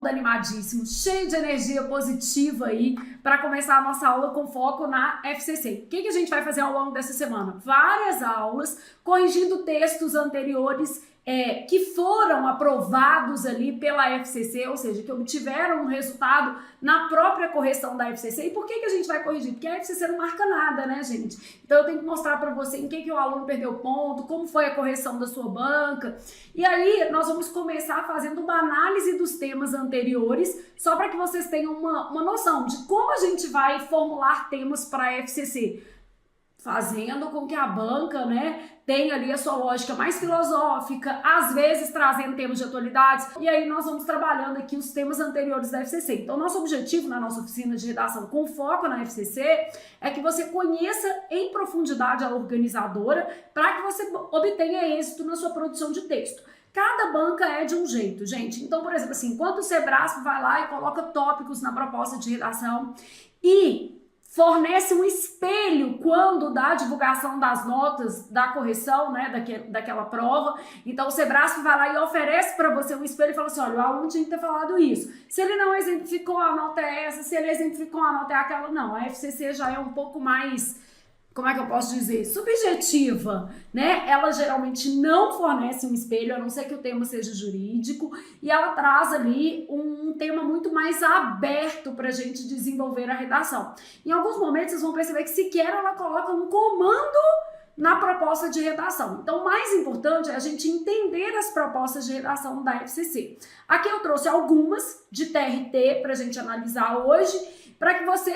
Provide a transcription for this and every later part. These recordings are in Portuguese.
Animadíssimo, cheio de energia positiva aí para começar a nossa aula com foco na FCC. O que a gente vai fazer ao longo dessa semana? Várias aulas corrigindo textos anteriores que foram aprovados ali pela FCC, ou seja, que obtiveram um resultado na própria correção da FCC. E por que a gente vai corrigir? Porque a FCC não marca nada, né, gente? Então eu tenho que mostrar para você em que o aluno perdeu ponto, como foi a correção da sua banca. E aí nós vamos começar fazendo uma análise dos temas anteriores, só para que vocês tenham uma noção de como a gente vai formular temas para a FCC. Fazendo com que a banca, né, tenha ali a sua lógica mais filosófica, às vezes trazendo temas de atualidades, e aí nós vamos trabalhando aqui os temas anteriores da FCC. Então, nosso objetivo na nossa oficina de redação com foco na FCC é que você conheça em profundidade a organizadora para que você obtenha êxito na sua produção de texto. Cada banca é de um jeito, gente. Então, por exemplo, assim, enquanto o Sebrasp vai lá e coloca tópicos na proposta de redação e fornece um espelho quando dá a divulgação das notas da correção, né, daquela prova. Então o Sebrasp vai lá e oferece para você um espelho e fala assim, olha, o aluno tinha que ter falado isso. Se ele não exemplificou, a nota é essa. Se ele exemplificou, a nota é aquela. Não, a FCC já é um pouco mais, como é que eu posso dizer, subjetiva, né? Ela geralmente não fornece um espelho, a não ser que o tema seja jurídico, e ela traz ali um tema muito mais aberto para a gente desenvolver a redação. Em alguns momentos vocês vão perceber que sequer ela coloca um comando na proposta de redação. Então, o mais importante é a gente entender as propostas de redação da FCC. Aqui eu trouxe algumas de TRT para a gente analisar hoje, para que você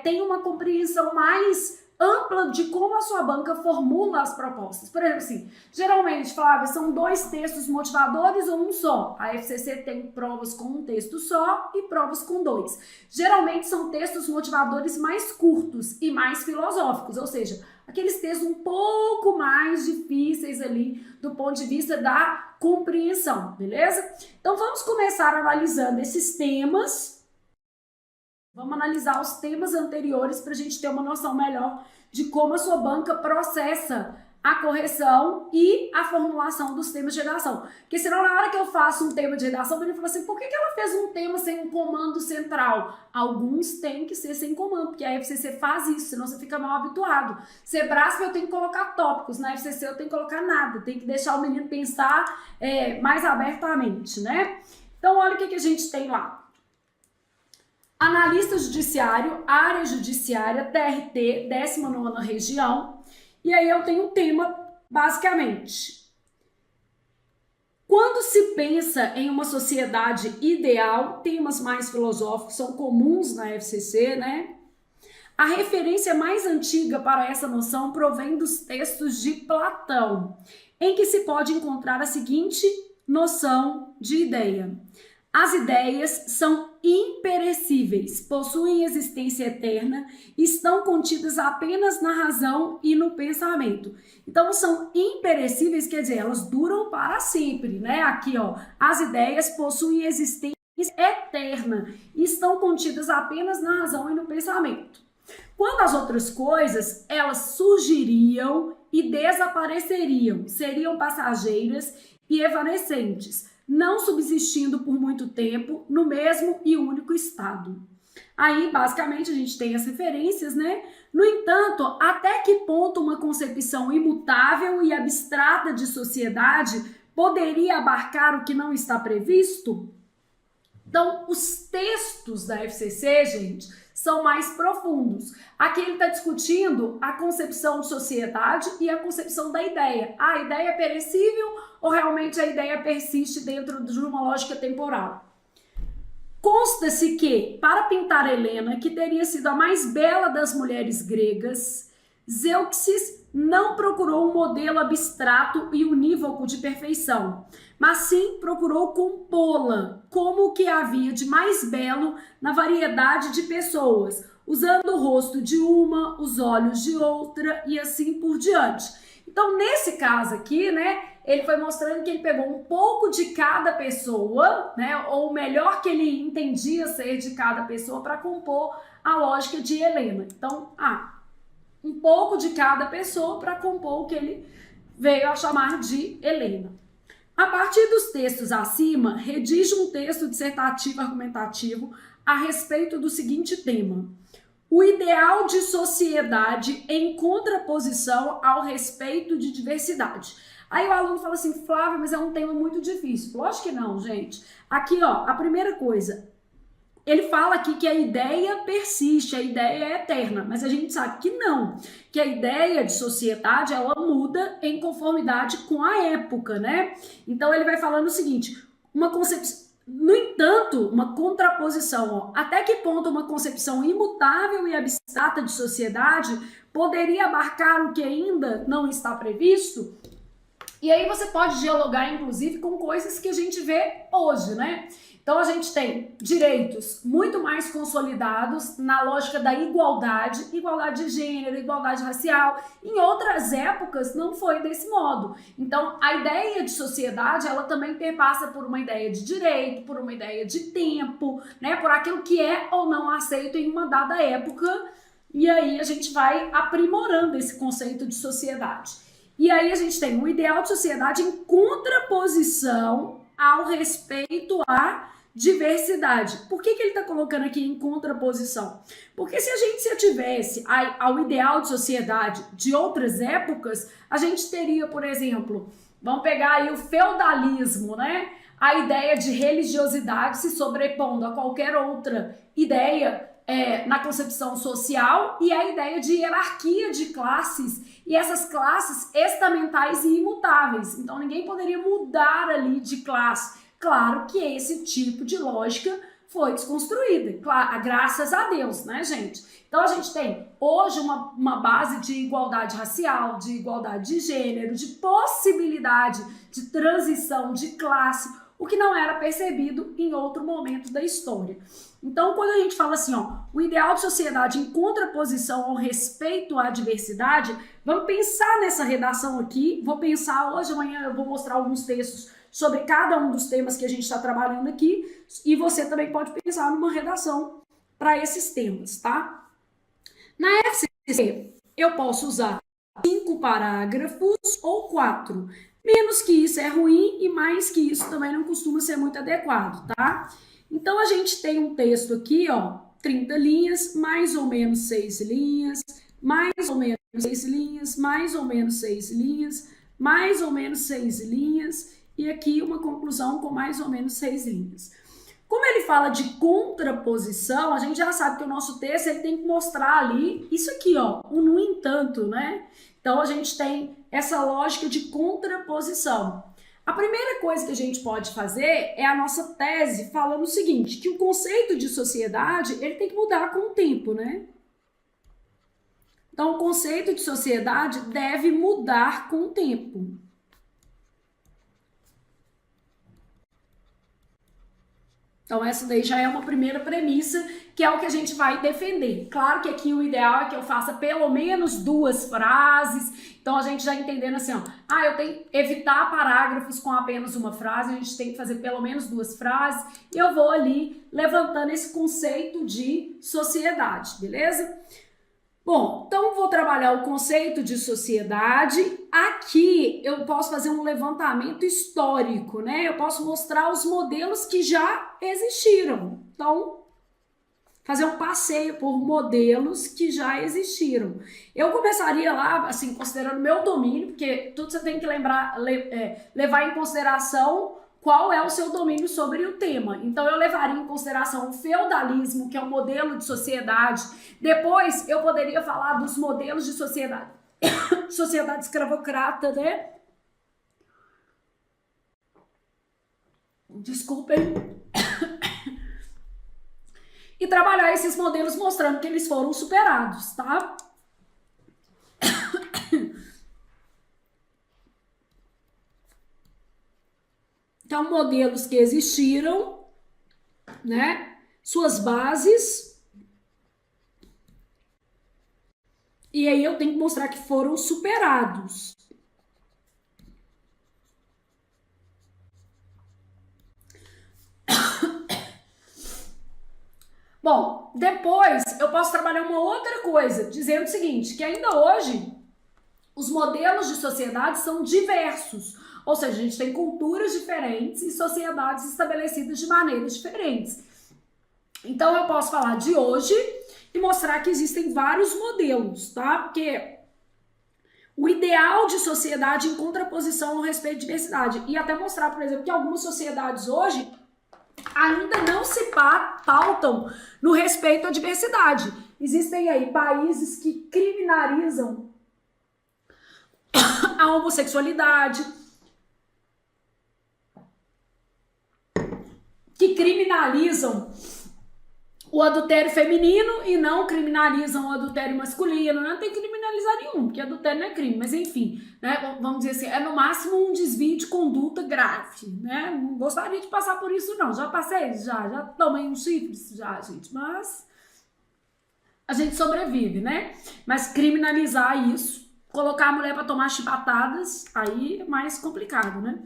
tenha uma compreensão mais ampla de como a sua banca formula as propostas. Por exemplo, assim, geralmente, Flávia, são 2 textos motivadores ou um só. A FCC tem provas com um texto só e provas com 2. Geralmente são textos motivadores mais curtos e mais filosóficos, ou seja, aqueles textos um pouco mais difíceis ali do ponto de vista da compreensão, beleza? Então vamos começar analisando esses temas. Vamos analisar os temas anteriores para a gente ter uma noção melhor de como a sua banca processa a correção e a formulação dos temas de redação. Porque senão, na hora que eu faço um tema de redação, ele fala assim, por que ela fez um tema sem um comando central? Alguns têm que ser sem comando, porque a FCC faz isso, senão você fica mal habituado. Sebrasp eu tenho que colocar tópicos, na FCC eu tenho que colocar nada, tem que deixar o menino pensar mais abertamente, né? Então, olha o que a gente tem lá. Analista judiciário, área judiciária, TRT, 19ª região. E aí eu tenho um tema, basicamente. Quando se pensa em uma sociedade ideal, temas mais filosóficos são comuns na FCC, né? A referência mais antiga para essa noção provém dos textos de Platão, em que se pode encontrar a seguinte noção de ideia. As ideias são imperecíveis, possuem existência eterna, estão contidas apenas na razão e no pensamento. Então, são imperecíveis, quer dizer, elas duram para sempre, né? Aqui, ó, as ideias possuem existência eterna, estão contidas apenas na razão e no pensamento. Quando as outras coisas, elas surgiriam e desapareceriam, seriam passageiras e evanescentes, não subsistindo por muito tempo no mesmo e único estado. Aí, basicamente, a gente tem as referências, né? No entanto, até que ponto uma concepção imutável e abstrata de sociedade poderia abarcar o que não está previsto? Então, os textos da FCC, gente, são mais profundos. Aqui ele está discutindo a concepção de sociedade e a concepção da ideia. A ideia é perecível ou realmente a ideia persiste dentro de uma lógica temporal? Consta-se que, para pintar Helena, que teria sido a mais bela das mulheres gregas, Zeuxis não procurou um modelo abstrato e unívoco de perfeição, mas sim procurou compô-la como o que havia de mais belo na variedade de pessoas, usando o rosto de uma, os olhos de outra e assim por diante. Então, nesse caso aqui, né, ele foi mostrando que ele pegou um pouco de cada pessoa, né, ou o melhor que ele entendia ser de cada pessoa para compor a lógica de Helena. Então, um pouco de cada pessoa para compor o que ele veio a chamar de Helena. A partir dos textos acima, redige um texto dissertativo argumentativo a respeito do seguinte tema: o ideal de sociedade em contraposição ao respeito de diversidade. Aí o aluno fala assim, Flávia, mas é um tema muito difícil. Lógico que não, gente. Aqui, ó, a primeira coisa, ele fala aqui que a ideia persiste, a ideia é eterna, mas a gente sabe que não, que a ideia de sociedade, ela muda em conformidade com a época, né? Então ele vai falando o seguinte, uma concepção, no entanto, uma contraposição, ó, até que ponto uma concepção imutável e abstrata de sociedade poderia abarcar o que ainda não está previsto? E aí você pode dialogar, inclusive, com coisas que a gente vê hoje, né? Então a gente tem direitos muito mais consolidados na lógica da igualdade, igualdade de gênero, igualdade racial. Em outras épocas não foi desse modo. Então a ideia de sociedade, ela também perpassa por uma ideia de direito, por uma ideia de tempo, né? Por aquilo que é ou não aceito em uma dada época. E aí a gente vai aprimorando esse conceito de sociedade. E aí a gente tem um ideal de sociedade em contraposição ao respeito à diversidade. Por que ele está colocando aqui em contraposição? Porque se a gente se ativesse ao ideal de sociedade de outras épocas, a gente teria, por exemplo, vamos pegar aí o feudalismo, né? A ideia de religiosidade se sobrepondo a qualquer outra ideia na concepção social e a ideia de hierarquia de classes e essas classes estamentais e imutáveis. Então ninguém poderia mudar ali de classe. Claro que esse tipo de lógica foi desconstruída, claro, graças a Deus, né, gente? Então a gente tem hoje uma base de igualdade racial, de igualdade de gênero, de possibilidade de transição de classe, o que não era percebido em outro momento da história. Então, quando a gente fala assim, ó, o ideal de sociedade em contraposição ao respeito à diversidade, vamos pensar nessa redação aqui, vou pensar hoje, amanhã eu vou mostrar alguns textos sobre cada um dos temas que a gente está trabalhando aqui, e você também pode pensar numa redação para esses temas, tá? Na FCC, eu posso usar 5 parágrafos ou 4. Menos que isso é ruim e mais que isso também não costuma ser muito adequado, tá? Então, a gente tem um texto aqui, ó, 30 linhas, mais ou menos 6 linhas, mais ou menos 6 linhas, mais ou menos 6 linhas, mais ou menos 6 linhas, e aqui uma conclusão com mais ou menos 6 linhas. Como ele fala de contraposição, a gente já sabe que o nosso texto ele tem que mostrar ali isso aqui, ó, o no entanto, né? Então, a gente tem essa lógica de contraposição. A primeira coisa que a gente pode fazer é a nossa tese falando o seguinte, que o conceito de sociedade, ele tem que mudar com o tempo, né? Então, o conceito de sociedade deve mudar com o tempo. Então, essa daí já é uma primeira premissa, que é o que a gente vai defender. Claro que aqui o ideal é que eu faça pelo menos 2 frases. Então, a gente já entendendo assim, ó, eu tenho que evitar parágrafos com apenas uma frase, a gente tem que fazer pelo menos 2 frases, e eu vou ali levantando esse conceito de sociedade, beleza? Bom, então vou trabalhar o conceito de sociedade. Aqui eu posso fazer um levantamento histórico, né? Eu posso mostrar os modelos que já existiram. Então, fazer um passeio por modelos que já existiram. Eu começaria lá, assim, considerando meu domínio, porque tudo você tem que levar em consideração qual é o seu domínio sobre o tema. Então, eu levaria em consideração o feudalismo, que é um modelo de sociedade. Depois, eu poderia falar dos modelos de sociedade, sociedade escravocrata, né? Desculpem. E trabalhar esses modelos mostrando que eles foram superados, tá? Então, modelos que existiram, né? Suas bases. E aí eu tenho que mostrar que foram superados. Bom, depois eu posso trabalhar uma outra coisa, dizendo o seguinte, que ainda hoje os modelos de sociedade são diversos. Ou seja, a gente tem culturas diferentes e sociedades estabelecidas de maneiras diferentes. Então eu posso falar de hoje e mostrar que existem vários modelos, tá? Porque o ideal de sociedade em contraposição ao respeito à diversidade. E até mostrar, por exemplo, que algumas sociedades hoje ainda não se pautam no respeito à diversidade. Existem aí países que criminalizam a homossexualidade, que criminalizam o adultério feminino e não criminalizam o adultério masculino. Não tem que criminalizar nenhum, porque adultério não é crime, mas enfim, né, vamos dizer assim, é no máximo um desvio de conduta grave, né? Não gostaria de passar por isso não, já passei, já tomei um sífilis, já, gente, mas a gente sobrevive, né? Mas criminalizar isso, colocar a mulher para tomar chibatadas, aí é mais complicado, né?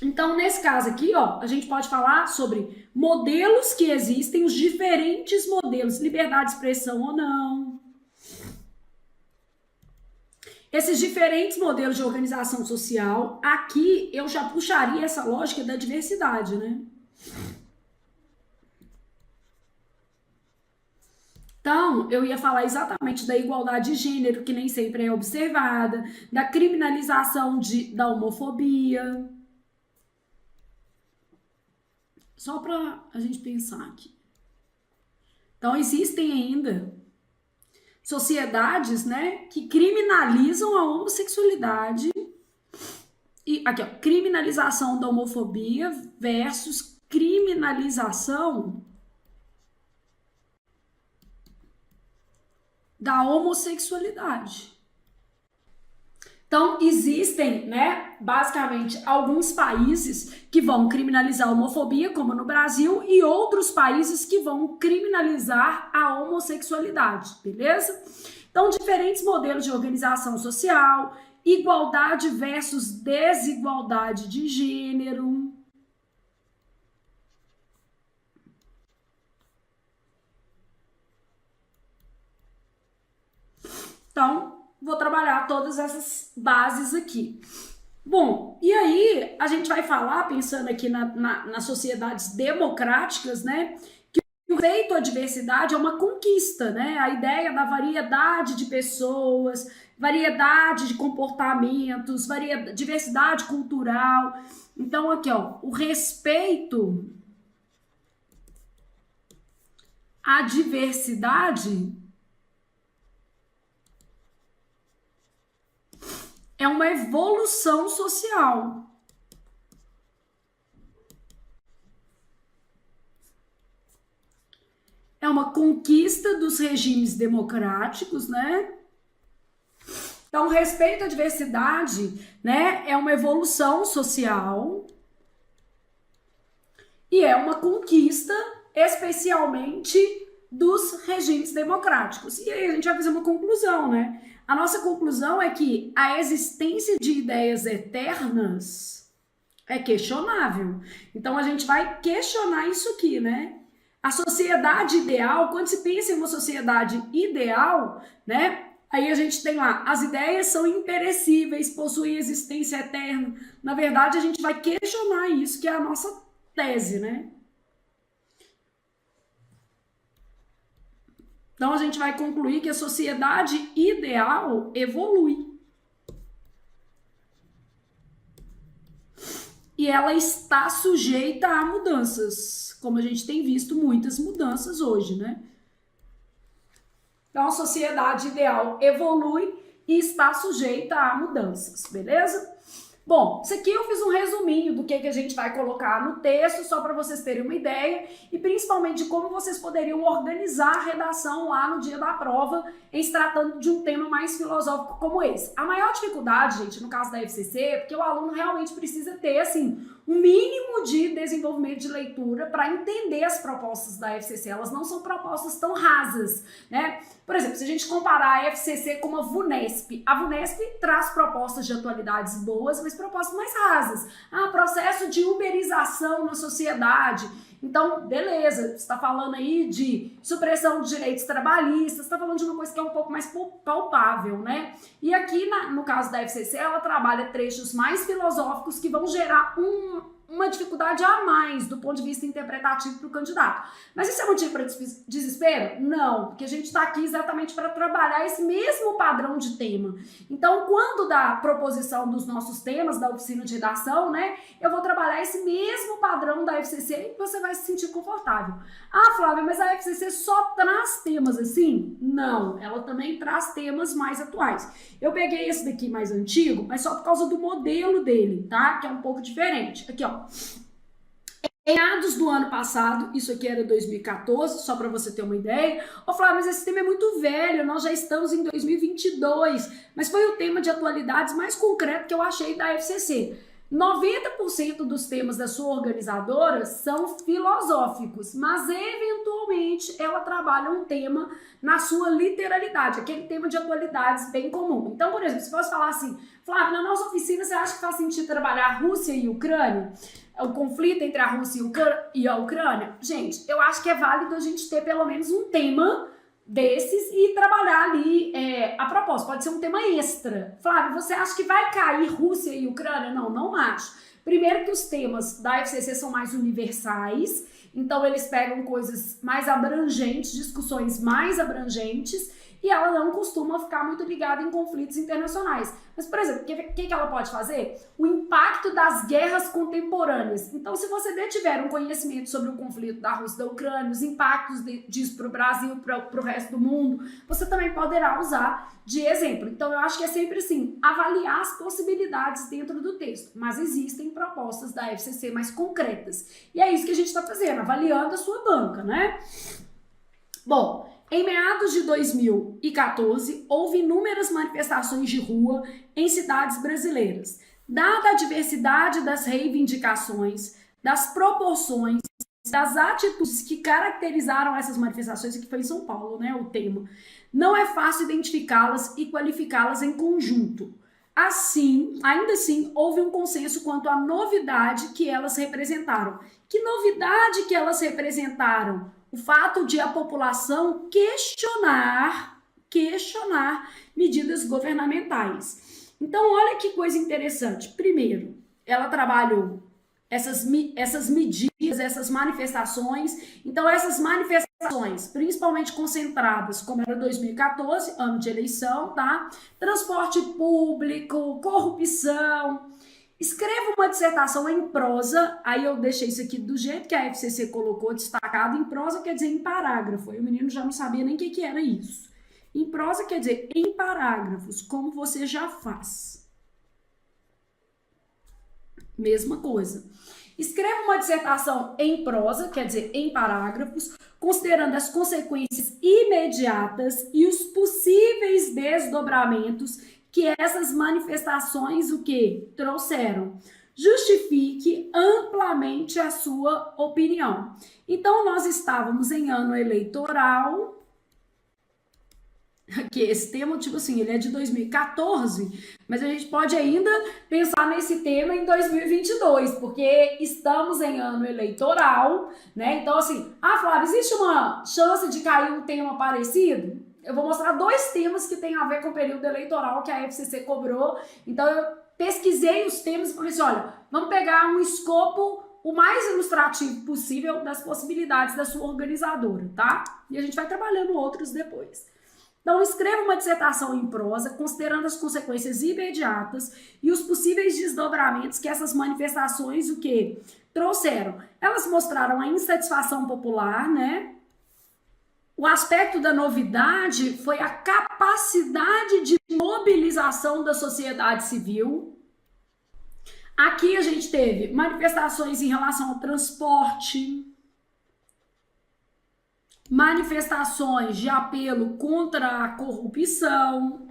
Então, nesse caso aqui, ó, a gente pode falar sobre modelos que existem, os diferentes modelos, liberdade de expressão ou não. Esses diferentes modelos de organização social, aqui eu já puxaria essa lógica da diversidade, né? Então, eu ia falar exatamente da igualdade de gênero, que nem sempre é observada, da criminalização da homofobia. Só para a gente pensar aqui. Então, existem ainda sociedades, né, que criminalizam a homossexualidade. E aqui, ó, criminalização da homofobia versus criminalização da homossexualidade. Então, existem, né, basicamente, alguns países que vão criminalizar a homofobia, como no Brasil, e outros países que vão criminalizar a homossexualidade, beleza? Então, diferentes modelos de organização social, igualdade versus desigualdade de gênero. Então, vou trabalhar todas essas bases aqui. Bom, e aí a gente vai falar, pensando aqui nas sociedades democráticas, né, que o respeito à diversidade é uma conquista, né? A ideia da variedade de pessoas, variedade de comportamentos, diversidade cultural. Então, aqui, ó, o respeito à diversidade é uma evolução social. É uma conquista dos regimes democráticos, né? Então, o respeito à diversidade, né, é uma evolução social e é uma conquista, especialmente dos regimes democráticos. E aí a gente vai fazer uma conclusão, né? A nossa conclusão é que a existência de ideias eternas é questionável. Então, a gente vai questionar isso aqui, né? A sociedade ideal, quando se pensa em uma sociedade ideal, né? Aí a gente tem lá, as ideias são imperecíveis, possuem existência eterna. Na verdade, a gente vai questionar isso, que é a nossa tese, né? Então, a gente vai concluir que a sociedade ideal evolui. E ela está sujeita a mudanças, como a gente tem visto muitas mudanças hoje, né? Então, a sociedade ideal evolui e está sujeita a mudanças, beleza? Bom, isso aqui eu fiz um resuminho do que a gente vai colocar no texto, só para vocês terem uma ideia, e principalmente de como vocês poderiam organizar a redação lá no dia da prova, em se tratando de um tema mais filosófico como esse. A maior dificuldade, gente, no caso da FCC, é porque o aluno realmente precisa ter, assim, um mínimo de desenvolvimento de leitura para entender as propostas da FCC. Elas não são propostas tão rasas, né? Por exemplo, se a gente comparar a FCC com a VUNESP traz propostas de atualidades boas, mas propostas mais rasas. Ah, processo de uberização na sociedade. Então, beleza, você está falando aí de supressão de direitos trabalhistas, você está falando de uma coisa que é um pouco mais palpável, né? E aqui, no caso da FCC, ela trabalha trechos mais filosóficos que vão gerar uma dificuldade a mais do ponto de vista interpretativo para o candidato. Mas isso é motivo para desespero? Não, porque a gente está aqui exatamente para trabalhar esse mesmo padrão de tema. Então, quando da proposição dos nossos temas, da oficina de redação, né, eu vou trabalhar esse mesmo padrão da FCC e você vai se sentir confortável. Ah, Flávia, mas a FCC só traz temas assim? Não, ela também traz temas mais atuais. Eu peguei esse daqui mais antigo, mas só por causa do modelo dele, tá? Que é um pouco diferente. Aqui, ó. Em meados do ano passado, isso aqui era 2014, só para você ter uma ideia. Ô Flávio, mas esse tema é muito velho, nós já estamos em 2022, mas foi o tema de atualidades mais concreto que eu achei da FCC. 90% dos temas da sua organizadora são filosóficos, mas eventualmente ela trabalha um tema na sua literalidade, aquele tema de atualidades bem comum. Então, por exemplo, se fosse falar assim, Flávio, na nossa oficina você acha que faz sentido trabalhar Rússia e Ucrânia? O conflito entre a Rússia e a Ucrânia? Gente, eu acho que é válido a gente ter pelo menos um tema desses e trabalhar ali a propósito. Pode ser um tema extra. Flávio, você acha que vai cair Rússia e Ucrânia? Não, não acho. Primeiro que os temas da FCC são mais universais, então eles pegam coisas mais abrangentes, discussões mais abrangentes, e ela não costuma ficar muito ligada em conflitos internacionais. Mas, por exemplo, o que ela pode fazer? O impacto das guerras contemporâneas. Então, se você tiver um conhecimento sobre o conflito da Rússia e da Ucrânia, os impactos disso para o Brasil, para o resto do mundo, você também poderá usar de exemplo. Então, eu acho que é sempre assim, avaliar as possibilidades dentro do texto. Mas existem propostas da FCC mais concretas. E é isso que a gente está fazendo, avaliando a sua banca, né? Bom, em meados de 2014, houve inúmeras manifestações de rua em cidades brasileiras. Dada a diversidade das reivindicações, das proporções, das atitudes que caracterizaram essas manifestações, aqui foi em São Paulo, né, o tema, não é fácil identificá-las e qualificá-las em conjunto. Assim, ainda assim, houve um consenso quanto à novidade que elas representaram. Que novidade que elas representaram? O fato de a população questionar medidas governamentais. Então, olha que coisa interessante. Primeiro, ela trabalhou essas medidas, essas manifestações. Então, essas manifestações, principalmente concentradas, como era 2014, ano de eleição, tá? Transporte público, corrupção. Escreva uma dissertação em prosa, aí eu deixei isso aqui do jeito que a FCC colocou, destacado. Em prosa quer dizer em parágrafo, aí o menino já não sabia nem o que era isso. Em prosa quer dizer em parágrafos, como você já faz. Mesma coisa. Escreva uma dissertação em prosa, quer dizer em parágrafos, considerando as consequências imediatas e os possíveis desdobramentos que essas manifestações o que trouxeram. Justifique amplamente a sua opinião. Então, nós estávamos em ano eleitoral. Aqui, esse tema, tipo assim, ele é de 2014, mas a gente pode ainda pensar nesse tema em 2022, porque estamos em ano eleitoral, né? Então, assim, Flávia, existe uma chance de cair um tema parecido? Eu vou mostrar dois temas que tem a ver com o período eleitoral que a FCC cobrou. Então, eu pesquisei os temas e falei assim, olha, vamos pegar um escopo o mais ilustrativo possível das possibilidades da sua organizadora, tá? E a gente vai trabalhando outros depois. Então, escreva uma dissertação em prosa, considerando as consequências imediatas e os possíveis desdobramentos que essas manifestações, o quê? Trouxeram. Elas mostraram a insatisfação popular, né? O aspecto da novidade foi a capacidade de mobilização da sociedade civil. Aqui a gente teve manifestações em relação ao transporte, manifestações de apelo contra a corrupção,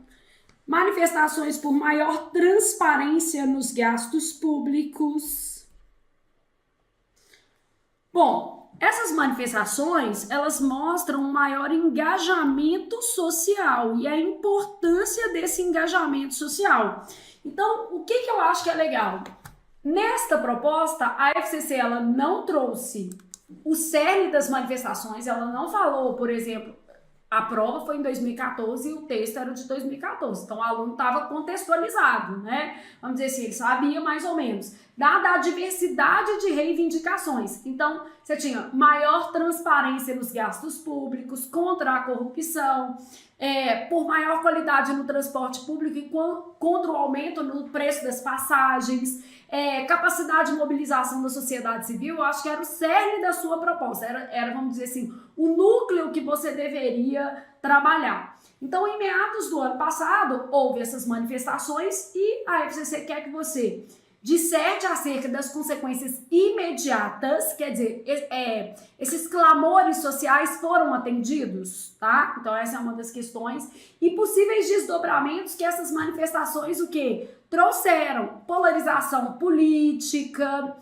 manifestações por maior transparência nos gastos públicos. Bom, essas manifestações, elas mostram um maior engajamento social e a importância desse engajamento social. Então, o que eu acho que é legal? Nesta proposta, a FCC ela não trouxe o cerne das manifestações, ela não falou, por exemplo, a prova foi em 2014 e o texto era de 2014. Então, o aluno estava contextualizado, né? Vamos dizer assim, ele sabia mais ou menos. Dada a diversidade de reivindicações. Então, você tinha maior transparência nos gastos públicos, contra a corrupção, por maior qualidade no transporte público e contra o aumento no preço das passagens, capacidade de mobilização da sociedade civil. Eu acho que era o cerne da sua proposta, era, vamos dizer assim, o núcleo que você deveria trabalhar. Então, em meados do ano passado, houve essas manifestações e a FCC quer que você disserte acerca das consequências imediatas, quer dizer, esses clamores sociais foram atendidos, tá? Então essa é uma das questões. E possíveis desdobramentos que essas manifestações, o quê? Trouxeram polarização política,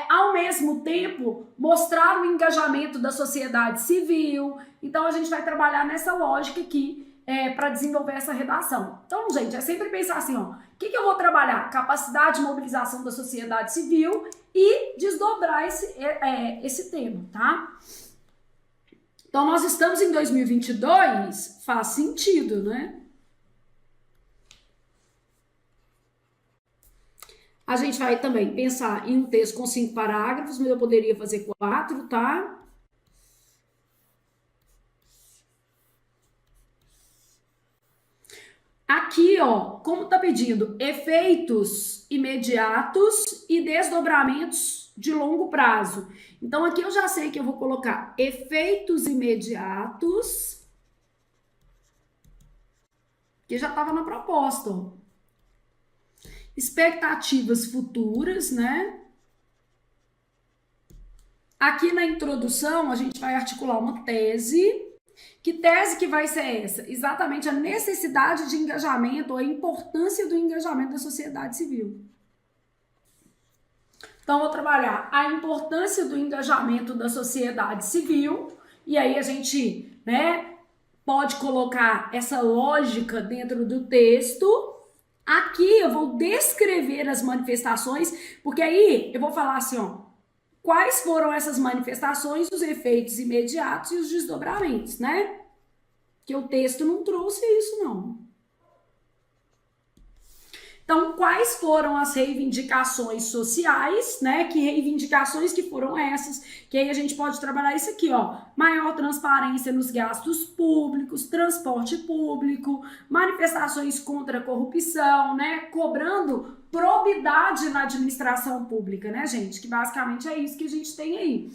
ao mesmo tempo mostrar o engajamento da sociedade civil. Então a gente vai trabalhar nessa lógica aqui, para desenvolver essa redação. Então, gente, é sempre pensar assim, ó, o que eu vou trabalhar? Capacidade de mobilização da sociedade civil e desdobrar esse tema, tá? Então, nós estamos em 2022, faz sentido, né? A gente vai também pensar em um texto com 5 parágrafos, mas eu poderia fazer 4, tá? Aqui, ó, como tá pedindo efeitos imediatos e desdobramentos de longo prazo. Então, aqui eu já sei que eu vou colocar efeitos imediatos, que já estava na proposta, ó. Expectativas futuras, né? Aqui na introdução, a gente vai articular uma tese. Que tese que vai ser essa? Exatamente a necessidade de engajamento, a importância do engajamento da sociedade civil. Então, vou trabalhar a importância do engajamento da sociedade civil, e aí a gente, né, pode colocar essa lógica dentro do texto. Aqui eu vou descrever as manifestações, porque aí eu vou falar assim, ó, quais foram essas manifestações, os efeitos imediatos e os desdobramentos, né? Que o texto não trouxe isso, não. Então, quais foram as reivindicações sociais, né? Que reivindicações que foram essas? Que aí a gente pode trabalhar isso aqui, ó. Maior transparência nos gastos públicos, transporte público, manifestações contra a corrupção, né? Cobrando probidade na administração pública, né, gente? Que basicamente é isso que a gente tem aí.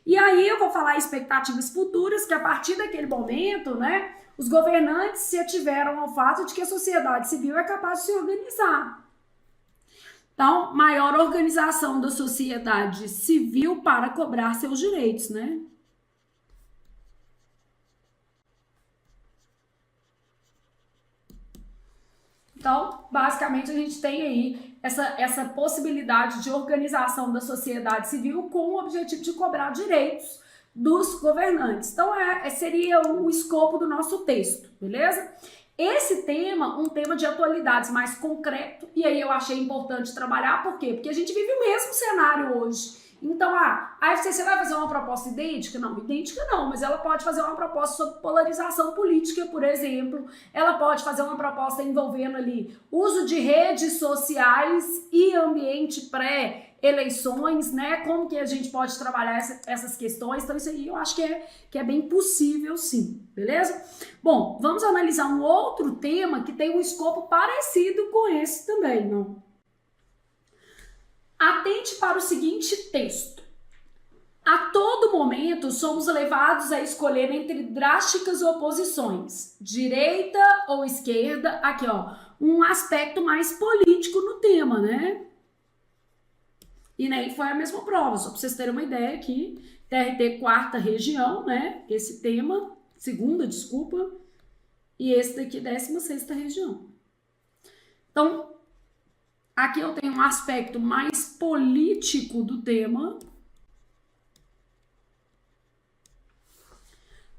E aí eu vou falar expectativas futuras, que a partir daquele momento, né, os governantes se ativeram ao fato de que a sociedade civil é capaz de se organizar. Então, maior organização da sociedade civil para cobrar seus direitos, né? Então, basicamente, a gente tem aí essa possibilidade de organização da sociedade civil com o objetivo de cobrar direitos dos governantes. Então, seria o escopo do nosso texto, beleza? Esse tema, um tema de atualidades mais concreto, e aí eu achei importante trabalhar, por quê? Porque a gente vive o mesmo cenário hoje. Então, a FCC vai fazer uma proposta idêntica? Não, idêntica não, mas ela pode fazer uma proposta sobre polarização política, por exemplo. Ela pode fazer uma proposta envolvendo ali uso de redes sociais e ambiente pré-eleições, né? Como que a gente pode trabalhar essas questões. Então, isso aí eu acho que é bem possível, sim, beleza? Bom, vamos analisar um outro tema que tem um escopo parecido com esse também, não? Atente para o seguinte texto. A todo momento somos levados a escolher entre drásticas oposições, direita ou esquerda, aqui ó, um aspecto mais político no tema, né? E nem foi a mesma prova, só para vocês terem uma ideia aqui, TRT quarta região, né? Esse tema, segunda, desculpa, e esse daqui 16ª região. Então, aqui eu tenho um aspecto mais político do tema.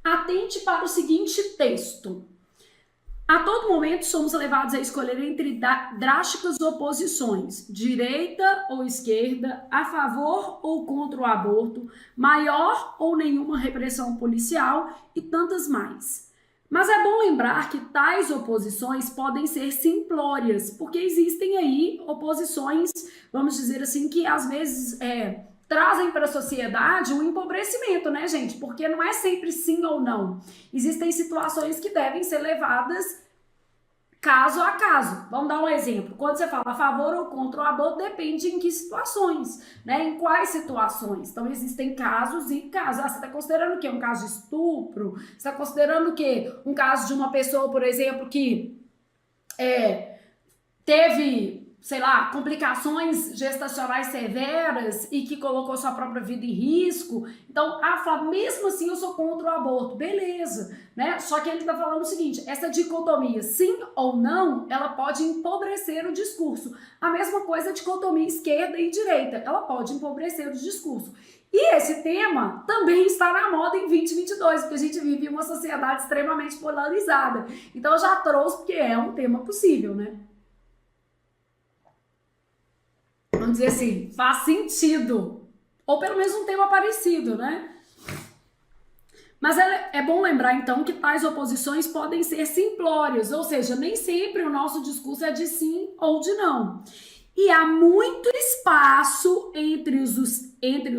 Atente para o seguinte texto. A todo momento somos levados a escolher entre drásticas oposições, direita ou esquerda, a favor ou contra o aborto, maior ou nenhuma repressão policial e tantas mais. Mas é bom lembrar que tais oposições podem ser simplórias, porque existem aí oposições, vamos dizer assim, que às vezes trazem para a sociedade um empobrecimento, né, gente? Porque não é sempre sim ou não. Existem situações que devem ser levadas caso a caso. Vamos dar um exemplo. Quando você fala a favor ou contra o aborto, depende em que situações, né? Em quais situações. Então, existem casos e casos. Você está considerando o quê? Um caso de estupro? Você está considerando o quê? Um caso de uma pessoa, por exemplo, que teve, sei lá, complicações gestacionais severas e que colocou sua própria vida em risco. Então, fala, mesmo assim eu sou contra o aborto. Beleza, né? Só que ele tá falando o seguinte, essa dicotomia sim ou não, ela pode empobrecer o discurso. A mesma coisa a dicotomia esquerda e direita, ela pode empobrecer o discurso. E esse tema também está na moda em 2022, porque a gente vive uma sociedade extremamente polarizada. Então eu já trouxe porque é um tema possível, né? Vamos dizer assim, faz sentido. Ou pelo menos um tema parecido, né? Mas é bom lembrar, então, que tais oposições podem ser simplórias, ou seja, nem sempre o nosso discurso é de sim ou de não. E há muito espaço entre os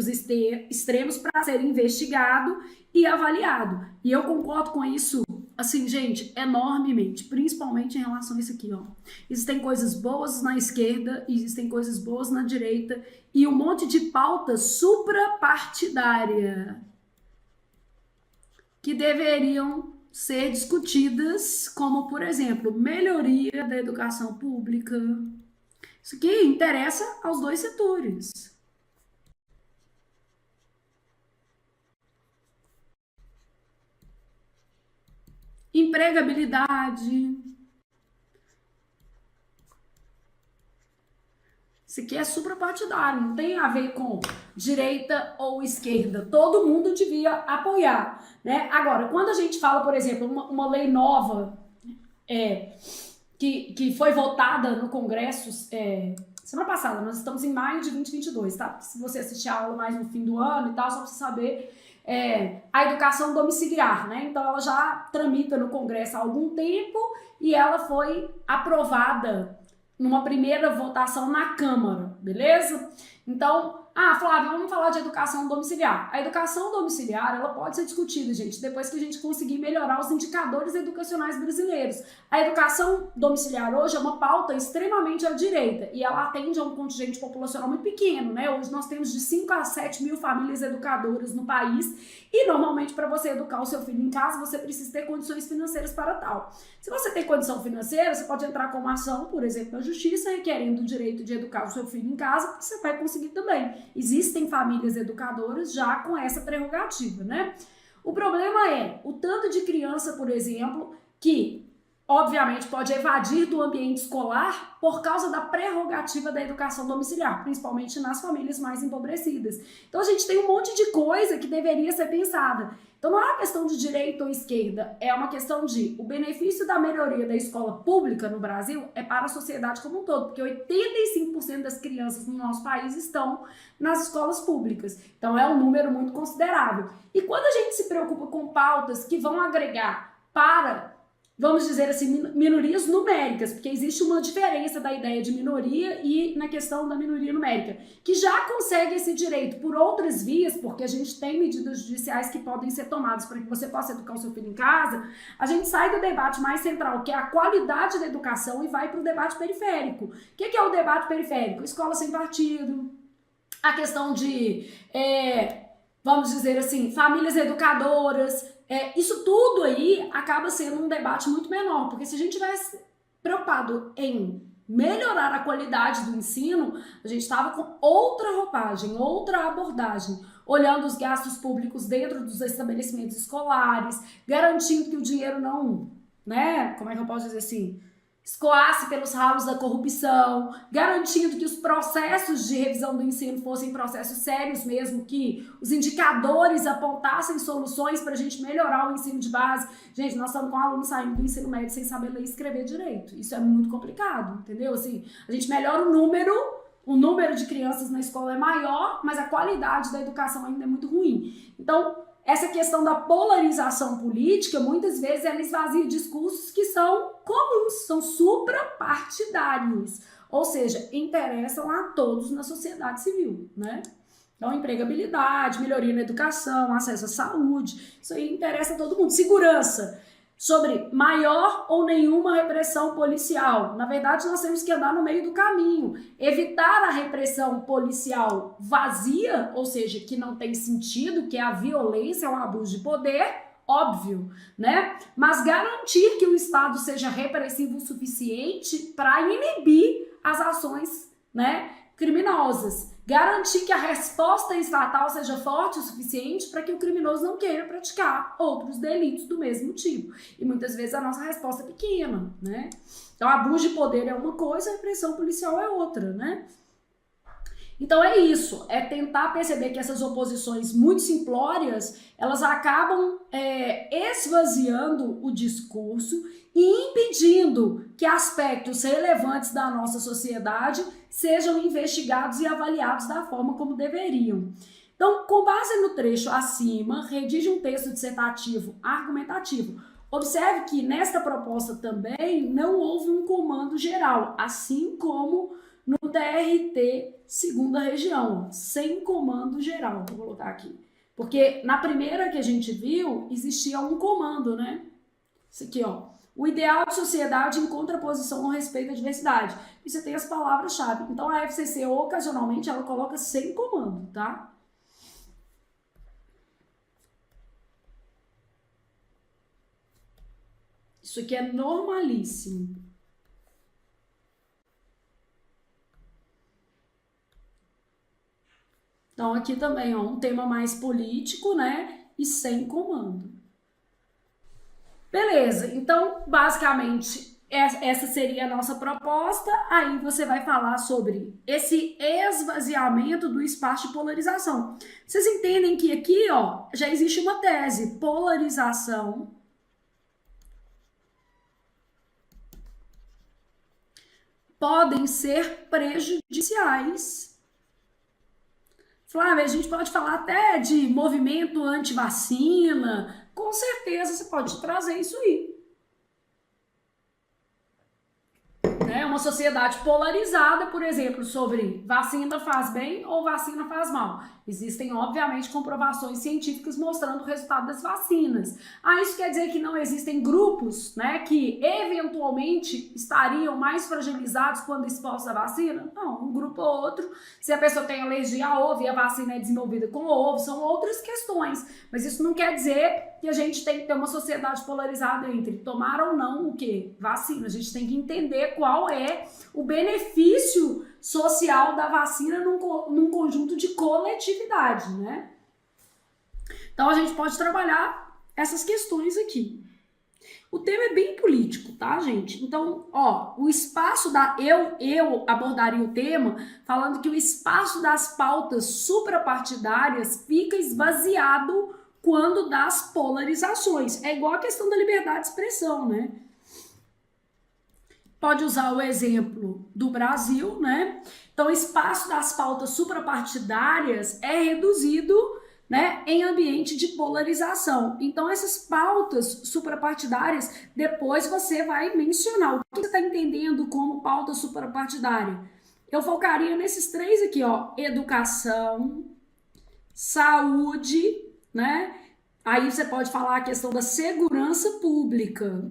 extremos para ser investigado e avaliado. E eu concordo com isso, assim, gente, enormemente, principalmente em relação a isso aqui, ó. Existem coisas boas na esquerda, existem coisas boas na direita e um monte de pauta suprapartidária que deveriam ser discutidas, como, por exemplo, melhoria da educação pública. Isso aqui interessa aos dois setores. Empregabilidade. Isso aqui é suprapartidário, não tem a ver com direita ou esquerda. Todo mundo devia apoiar, né? Agora, quando a gente fala, por exemplo, uma lei nova que foi votada no Congresso semana passada, nós estamos em maio de 2022, tá? Se você assistir a aula mais no fim do ano e tal, só pra você saber, a educação domiciliar, né? Então ela já tramita no Congresso há algum tempo e ela foi aprovada numa primeira votação na Câmara, beleza? Então, Flávia, vamos falar de educação domiciliar. A educação domiciliar, ela pode ser discutida, gente, depois que a gente conseguir melhorar os indicadores educacionais brasileiros. A educação domiciliar hoje é uma pauta extremamente à direita e ela atende a um contingente populacional muito pequeno, né? Hoje nós temos de 5 a 7 mil famílias educadoras no país e normalmente para você educar o seu filho em casa, você precisa ter condições financeiras para tal. Se você tem condição financeira, você pode entrar com uma ação, por exemplo, na justiça, requerendo o direito de educar o seu filho em casa, porque você vai conseguir também. Existem famílias educadoras já com essa prerrogativa, né? O problema é o tanto de criança, por exemplo, que obviamente pode evadir do ambiente escolar por causa da prerrogativa da educação domiciliar, principalmente nas famílias mais empobrecidas. Então a gente tem um monte de coisa que deveria ser pensada. Então não é uma questão de direita ou esquerda, é uma questão de o benefício da melhoria da escola pública no Brasil é para a sociedade como um todo, porque 85% das crianças no nosso país estão nas escolas públicas. Então é um número muito considerável. E quando a gente se preocupa com pautas que vão agregar para, vamos dizer assim, minorias numéricas, porque existe uma diferença da ideia de minoria e na questão da minoria numérica, que já consegue esse direito por outras vias, porque a gente tem medidas judiciais que podem ser tomadas para que você possa educar o seu filho em casa, a gente sai do debate mais central, que é a qualidade da educação, e vai para o debate periférico. O que é o debate periférico? Escola sem partido, a questão de, vamos dizer assim, famílias educadoras. Isso tudo aí acaba sendo um debate muito menor, porque se a gente tivesse preocupado em melhorar a qualidade do ensino, a gente estava com outra roupagem, outra abordagem, olhando os gastos públicos dentro dos estabelecimentos escolares, garantindo que o dinheiro não, né, como é que eu posso dizer assim, escoasse pelos ralos da corrupção, garantindo que os processos de revisão do ensino fossem processos sérios mesmo, que os indicadores apontassem soluções para a gente melhorar o ensino de base. Gente, nós estamos com alunos saindo do ensino médio sem saber ler e escrever direito. Isso é muito complicado, entendeu? Assim, a gente melhora o número de crianças na escola é maior, mas a qualidade da educação ainda é muito ruim. Então, essa questão da polarização política, muitas vezes ela esvazia discursos que são comuns, são suprapartidários, ou seja, interessam a todos na sociedade civil, né? Então, empregabilidade, melhoria na educação, acesso à saúde, isso aí interessa a todo mundo. Segurança, sobre maior ou nenhuma repressão policial. Na verdade, nós temos que andar no meio do caminho, evitar a repressão policial vazia, ou seja, que não tem sentido, que é a violência, o abuso de poder, óbvio, né? Mas garantir que o Estado seja repressivo o suficiente para inibir as ações, né, criminosas. Garantir que a resposta estatal seja forte o suficiente para que o criminoso não queira praticar outros delitos do mesmo tipo. E muitas vezes a nossa resposta é pequena, né? Então, abuso de poder é uma coisa, a repressão policial é outra, né? Então é isso, é tentar perceber que essas oposições muito simplórias, elas acabam esvaziando o discurso e impedindo que aspectos relevantes da nossa sociedade sejam investigados e avaliados da forma como deveriam. Então, com base no trecho acima, redige um texto dissertativo argumentativo. Observe que nesta proposta também não houve um comando geral, assim como no TRT segunda região, sem comando geral, vou colocar aqui. Porque na primeira que a gente viu, existia um comando, né? Isso aqui, ó. O ideal de sociedade em contraposição ao respeito à diversidade. E você tem as palavras-chave. Então a FCC, ocasionalmente, ela coloca sem comando, tá? Isso aqui é normalíssimo. Então aqui também, ó, um tema mais político, né? E sem comando. Beleza, então basicamente essa seria a nossa proposta. Aí você vai falar sobre esse esvaziamento do espaço de polarização. Vocês entendem que aqui, ó, já existe uma tese: polarização podem ser prejudiciais. Flávia, a gente pode falar até de movimento anti-vacina. Com certeza você pode trazer isso aí. Uma sociedade polarizada, por exemplo, sobre vacina faz bem ou vacina faz mal. Existem, obviamente, comprovações científicas mostrando o resultado das vacinas. Isso quer dizer que não existem grupos, né, que eventualmente estariam mais fragilizados quando expostos à vacina? Não, um grupo ou outro. Se a pessoa tem alergia a ovo e a vacina é desenvolvida com ovo, são outras questões. Mas isso não quer dizer que a gente tem que ter uma sociedade polarizada entre tomar ou não o quê? Vacina. A gente tem que entender qual é o benefício social da vacina num conjunto de coletividade, né? Então a gente pode trabalhar essas questões aqui. O tema é bem político, tá, gente? Então, ó, o espaço eu abordaria o tema falando que o espaço das pautas suprapartidárias fica esvaziado quando das polarizações. É igual a questão da liberdade de expressão, né? Pode usar o exemplo do Brasil, né? Então, o espaço das pautas suprapartidárias é reduzido, né, em ambiente de polarização. Então, essas pautas suprapartidárias, depois você vai mencionar. O que você está entendendo como pauta suprapartidária? Eu focaria nesses três aqui, ó: educação, saúde, né? Aí você pode falar a questão da segurança pública.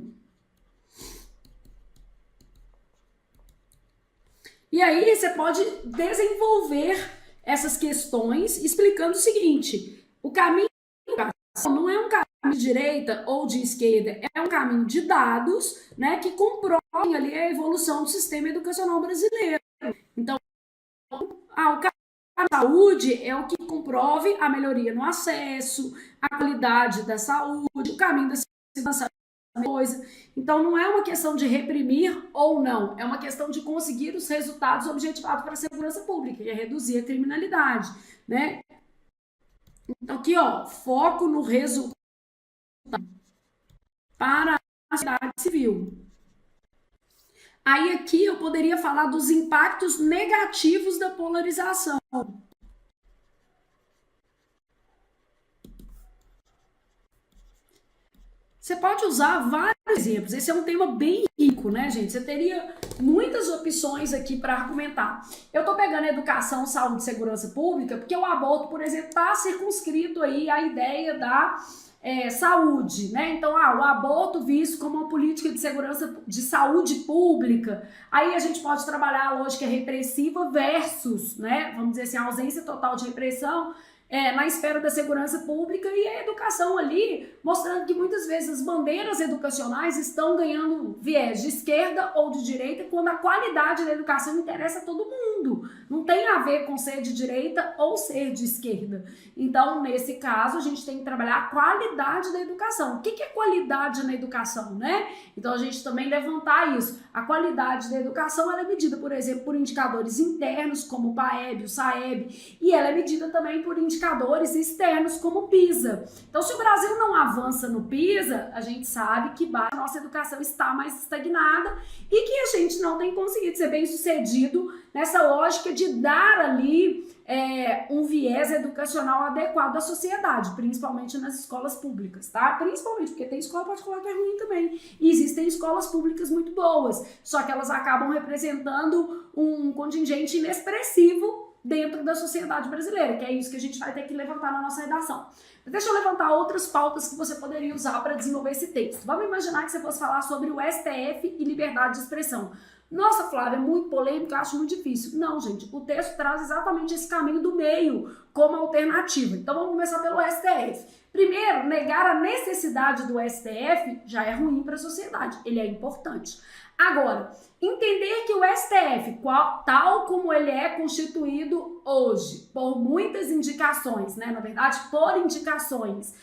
E aí você pode desenvolver essas questões explicando o seguinte: o caminho não é um caminho de direita ou de esquerda, é um caminho de dados, né, que comprovem ali a evolução do sistema educacional brasileiro. Então, o caminho da saúde é o que comprove a melhoria no acesso, a qualidade da saúde, o caminho da segurança coisa. Então não é uma questão de reprimir ou não, é uma questão de conseguir os resultados objetivados para a segurança pública, que é reduzir a criminalidade, né? Então aqui, ó, foco no resultado para a sociedade civil. Aí aqui eu poderia falar dos impactos negativos da polarização. Você pode usar vários exemplos. Esse é um tema bem rico, né, gente? Você teria muitas opções aqui para argumentar. Eu tô pegando educação, saúde e segurança pública, porque o aborto, por exemplo, está circunscrito aí à ideia da saúde, né? Então, o aborto visto como uma política de segurança, de saúde pública. Aí a gente pode trabalhar a lógica repressiva versus, né? Vamos dizer assim, a ausência total de repressão na esfera da segurança pública e a educação ali, mostrando que muitas vezes as bandeiras educacionais estão ganhando viés de esquerda ou de direita, quando a qualidade da educação interessa a todo mundo. Não tem a ver com ser de direita ou ser de esquerda. Então, nesse caso, a gente tem que trabalhar a qualidade da educação. O que é qualidade na educação, né? Então, a gente também levantar isso. A qualidade da educação ela é medida, por exemplo, por indicadores internos, como o PAEB, o SAEB, e ela é medida também por indicadores externos, como o PISA. Então, se o Brasil não avança no PISA, a gente sabe que a nossa educação está mais estagnada e que a gente não tem conseguido ser bem sucedido nessa lógica de dar ali um viés educacional adequado à sociedade, principalmente nas escolas públicas, tá? Principalmente porque tem escola particular que é ruim também. E existem escolas públicas muito boas, só que elas acabam representando um contingente inexpressivo dentro da sociedade brasileira, que é isso que a gente vai ter que levantar na nossa redação. Mas deixa eu levantar outras pautas que você poderia usar para desenvolver esse texto. Vamos imaginar que você fosse falar sobre o STF e liberdade de expressão. Nossa, Flávia, é muito polêmico, eu acho muito difícil. Não, gente, o texto traz exatamente esse caminho do meio como alternativa. Então vamos começar pelo STF. Primeiro, negar a necessidade do STF já é ruim para a sociedade, ele é importante. Agora, entender que o STF, tal como ele é constituído hoje, por muitas indicações, né? Na verdade, por indicações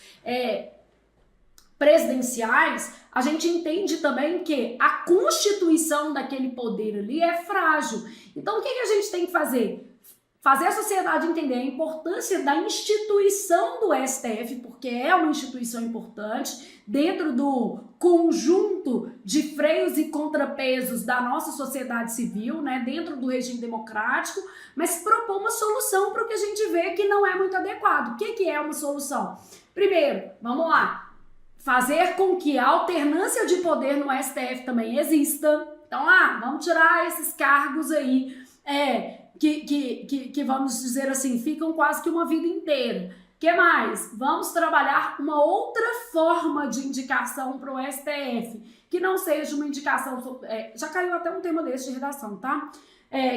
presidenciais, a gente entende também que a constituição daquele poder ali é frágil. Então, o que a gente tem que fazer? Fazer a sociedade entender a importância da instituição do STF, porque é uma instituição importante dentro do conjunto de freios e contrapesos da nossa sociedade civil, né, dentro do regime democrático, mas propor uma solução para o que a gente vê que não é muito adequado. O que é uma solução? Primeiro, vamos lá. Fazer com que a alternância de poder no STF também exista. Então, vamos tirar esses cargos aí que vamos dizer assim, ficam quase que uma vida inteira. O que mais? Vamos trabalhar uma outra forma de indicação para o STF, que não seja uma indicação... já caiu até um tema desse de redação, tá?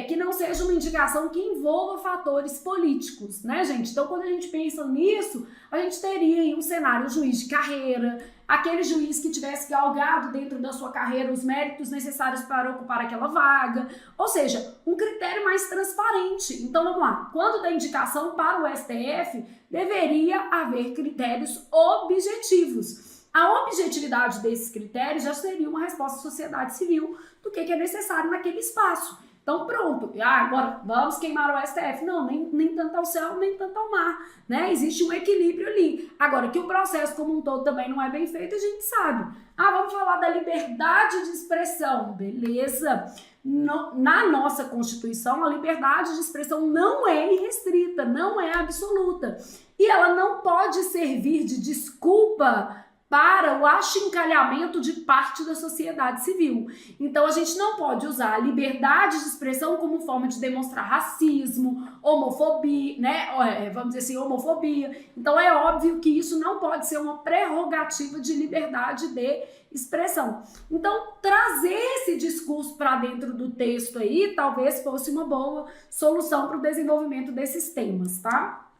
Que não seja uma indicação que envolva fatores políticos, né, gente? Então, quando a gente pensa nisso, a gente teria aí um cenário juiz de carreira, aquele juiz que tivesse galgado dentro da sua carreira os méritos necessários para ocupar aquela vaga, ou seja, um critério mais transparente. Então, vamos lá. Quando da indicação para o STF, deveria haver critérios objetivos. A objetividade desses critérios já seria uma resposta à sociedade civil do que é necessário naquele espaço. Então pronto, agora vamos queimar o STF. Não, nem tanto ao céu, nem tanto ao mar, né? Existe um equilíbrio ali. Agora, que o processo como um todo também não é bem feito, a gente sabe. Vamos falar da liberdade de expressão, beleza? Na nossa Constituição, a liberdade de expressão não é irrestrita, não é absoluta. E ela não pode servir de desculpa para o achincalhamento de parte da sociedade civil. Então, a gente não pode usar a liberdade de expressão como forma de demonstrar racismo, homofobia, né? Vamos dizer assim, homofobia. Então, é óbvio que isso não pode ser uma prerrogativa de liberdade de expressão. Então, trazer esse discurso para dentro do texto aí, talvez fosse uma boa solução para o desenvolvimento desses temas, tá?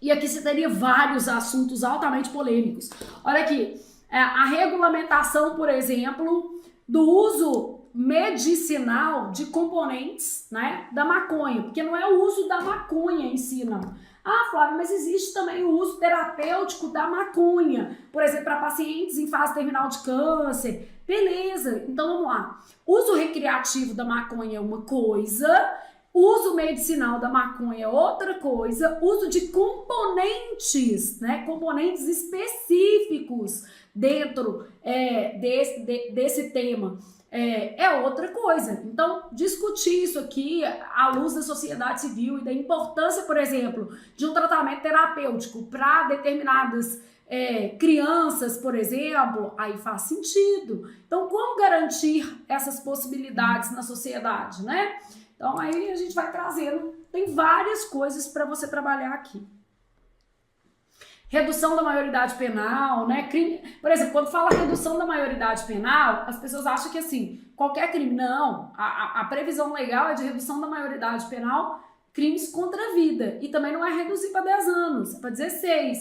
E aqui você teria vários assuntos altamente polêmicos. Olha aqui, a regulamentação, por exemplo, do uso medicinal de componentes, né, da maconha, porque não é o uso da maconha em si, não. Ah, Flávia, mas existe também o uso terapêutico da maconha, por exemplo, para pacientes em fase terminal de câncer. Beleza, então vamos lá. Uso recreativo da maconha é uma coisa, uso medicinal da maconha é outra coisa, uso de componentes, né? Componentes específicos dentro desse tema é outra coisa. Então, discutir isso aqui à luz da sociedade civil e da importância, por exemplo, de um tratamento terapêutico para determinadas crianças, por exemplo, aí faz sentido. Então, como garantir essas possibilidades na sociedade, né? Então, aí a gente vai trazendo, tem várias coisas para você trabalhar aqui. Redução da maioridade penal, né? Crime, por exemplo, quando fala redução da maioridade penal, as pessoas acham que assim, qualquer crime, não. A previsão legal é de redução da maioridade penal, crimes contra a vida. E também não é reduzir para 10 anos, é para 16.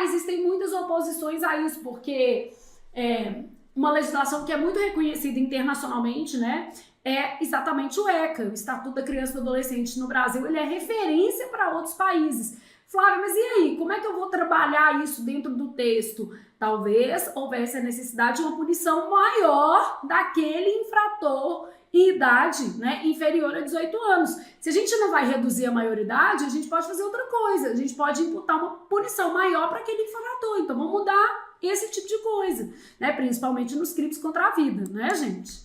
Existem muitas oposições a isso, porque uma legislação que é muito reconhecida internacionalmente, né? É exatamente o ECA, o Estatuto da Criança e do Adolescente no Brasil. Ele é referência para outros países. Flávia, mas e aí? Como é que eu vou trabalhar isso dentro do texto? Talvez houvesse a necessidade de uma punição maior daquele infrator em idade, né, inferior a 18 anos. Se a gente não vai reduzir a maioridade, a gente pode fazer outra coisa. A gente pode imputar uma punição maior para aquele infrator. Então, vamos mudar esse tipo de coisa, né? Principalmente nos crimes contra a vida, né, gente?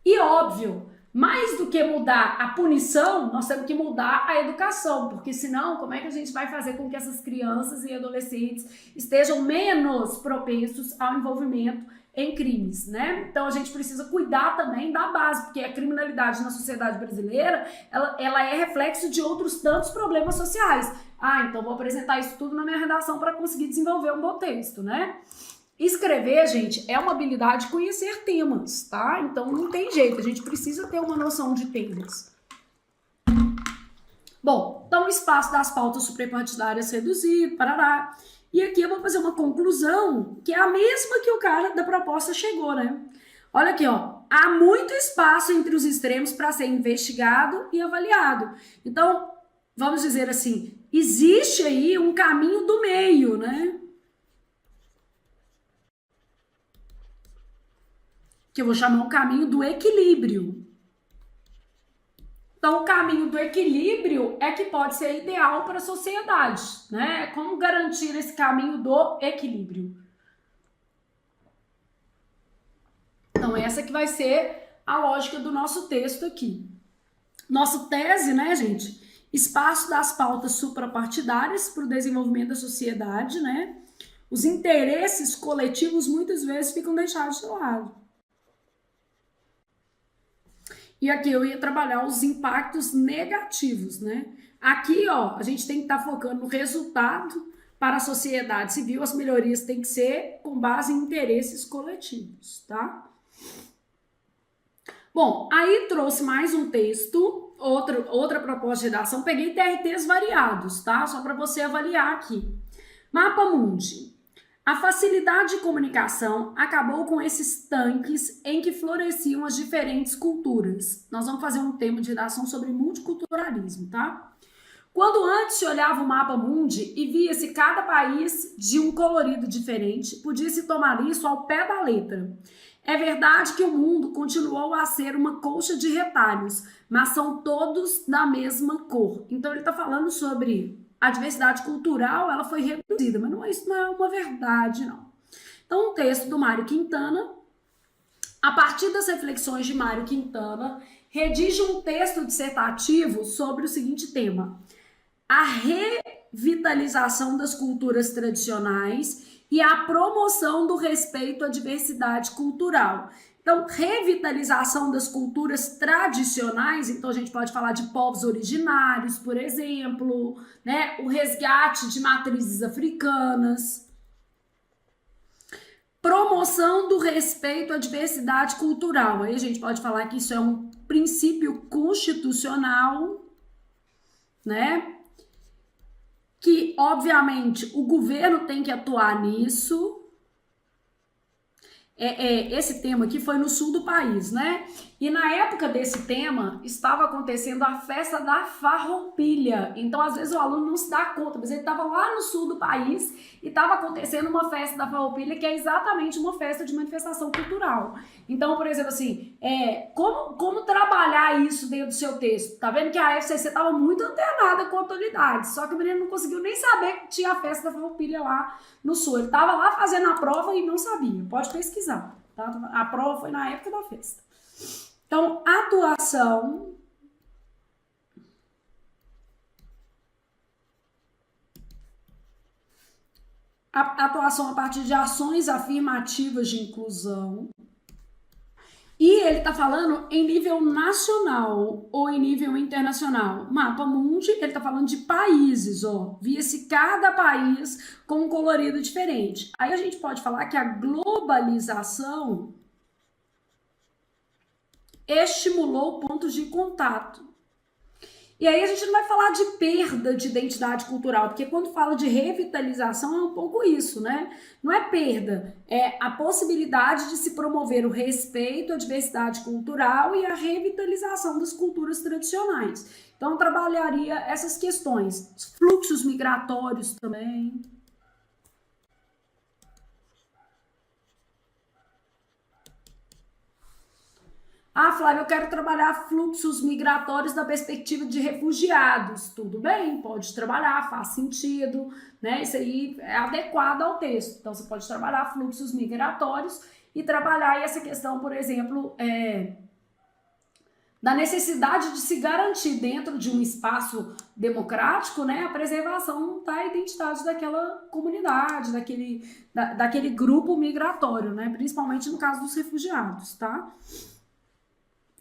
E óbvio, mais do que mudar a punição, nós temos que mudar a educação, porque senão, como é que a gente vai fazer com que essas crianças e adolescentes estejam menos propensos ao envolvimento em crimes, né? Então a gente precisa cuidar também da base, porque a criminalidade na sociedade brasileira, ela é reflexo de outros tantos problemas sociais. Então vou apresentar isso tudo na minha redação para conseguir desenvolver um bom texto, né? Escrever, gente, é uma habilidade de conhecer temas, tá? Então não tem jeito, a gente precisa ter uma noção de temas. Bom, então o espaço das pautas suprapartidárias reduzido, parará. E aqui eu vou fazer uma conclusão que é a mesma que o cara da proposta chegou, né? Olha aqui, ó. Há muito espaço entre os extremos para ser investigado e avaliado. Então, vamos dizer assim, existe aí um caminho do meio, né? Que eu vou chamar o caminho do equilíbrio. Então, o caminho do equilíbrio é que pode ser ideal para a sociedade, né? Como garantir esse caminho do equilíbrio? Então, essa que vai ser a lógica do nosso texto aqui. Nossa tese, né, gente? Espaço das pautas suprapartidárias para o desenvolvimento da sociedade, né? Os interesses coletivos muitas vezes ficam deixados de lado. E aqui eu ia trabalhar os impactos negativos, né? Aqui, ó, a gente tem que estar focando no resultado para a sociedade civil. As melhorias têm que ser com base em interesses coletivos, tá? Bom, aí trouxe mais um texto, outra proposta de redação. Peguei TRTs variados, tá? Só para você avaliar aqui. Mapa Mundi. A facilidade de comunicação acabou com esses tanques em que floresciam as diferentes culturas. Nós vamos fazer um tema de redação sobre multiculturalismo, tá? Quando antes se olhava o mapa mundi e via-se cada país de um colorido diferente, podia-se tomar isso ao pé da letra. É verdade que o mundo continuou a ser uma colcha de retalhos, mas são todos da mesma cor. Então ele está falando sobre a diversidade cultural, ela foi reduzida, mas isso não é uma verdade, não. Então, um texto do Mário Quintana, a partir das reflexões de Mário Quintana, redige um texto dissertativo sobre o seguinte tema: a revitalização das culturas tradicionais e a promoção do respeito à diversidade cultural. Então, revitalização das culturas tradicionais, então a gente pode falar de povos originários, por exemplo, né? O resgate de matrizes africanas. Promoção do respeito à diversidade cultural. Aí a gente pode falar que isso é um princípio constitucional, né? Que, obviamente, o governo tem que atuar nisso. esse tema aqui foi no sul do país, né? E na época desse tema, estava acontecendo a festa da Farroupilha. Então, às vezes, o aluno não se dá conta, mas ele estava lá no sul do país e estava acontecendo uma festa da Farroupilha, que é exatamente uma festa de manifestação cultural. Então, por exemplo, assim, como trabalhar isso dentro do seu texto? Tá vendo que a FCC estava muito antenada com a autoridade, só que o menino não conseguiu nem saber que tinha a festa da Farroupilha lá no sul. Ele estava lá fazendo a prova e não sabia. Pode pesquisar, tá? A prova foi na época da festa. Então, atuação a partir de ações afirmativas de inclusão. E ele está falando em nível nacional ou em nível internacional. Mapa Mundi, ele está falando de países, ó. Via-se cada país com um colorido diferente. Aí a gente pode falar que a globalização estimulou pontos de contato. E aí a gente não vai falar de perda de identidade cultural, porque quando fala de revitalização é um pouco isso, né? Não é perda, é a possibilidade de se promover o respeito à diversidade cultural e a revitalização das culturas tradicionais. Então eu trabalharia essas questões, fluxos migratórios também. Ah, Flávia, eu quero trabalhar fluxos migratórios da perspectiva de refugiados. Tudo bem, pode trabalhar, faz sentido, né? Isso aí é adequado ao texto. Então, você pode trabalhar fluxos migratórios e trabalhar essa questão, por exemplo, da necessidade de se garantir dentro de um espaço democrático, né, a preservação da identidade daquela comunidade, daquele grupo migratório, né? Principalmente no caso dos refugiados, tá?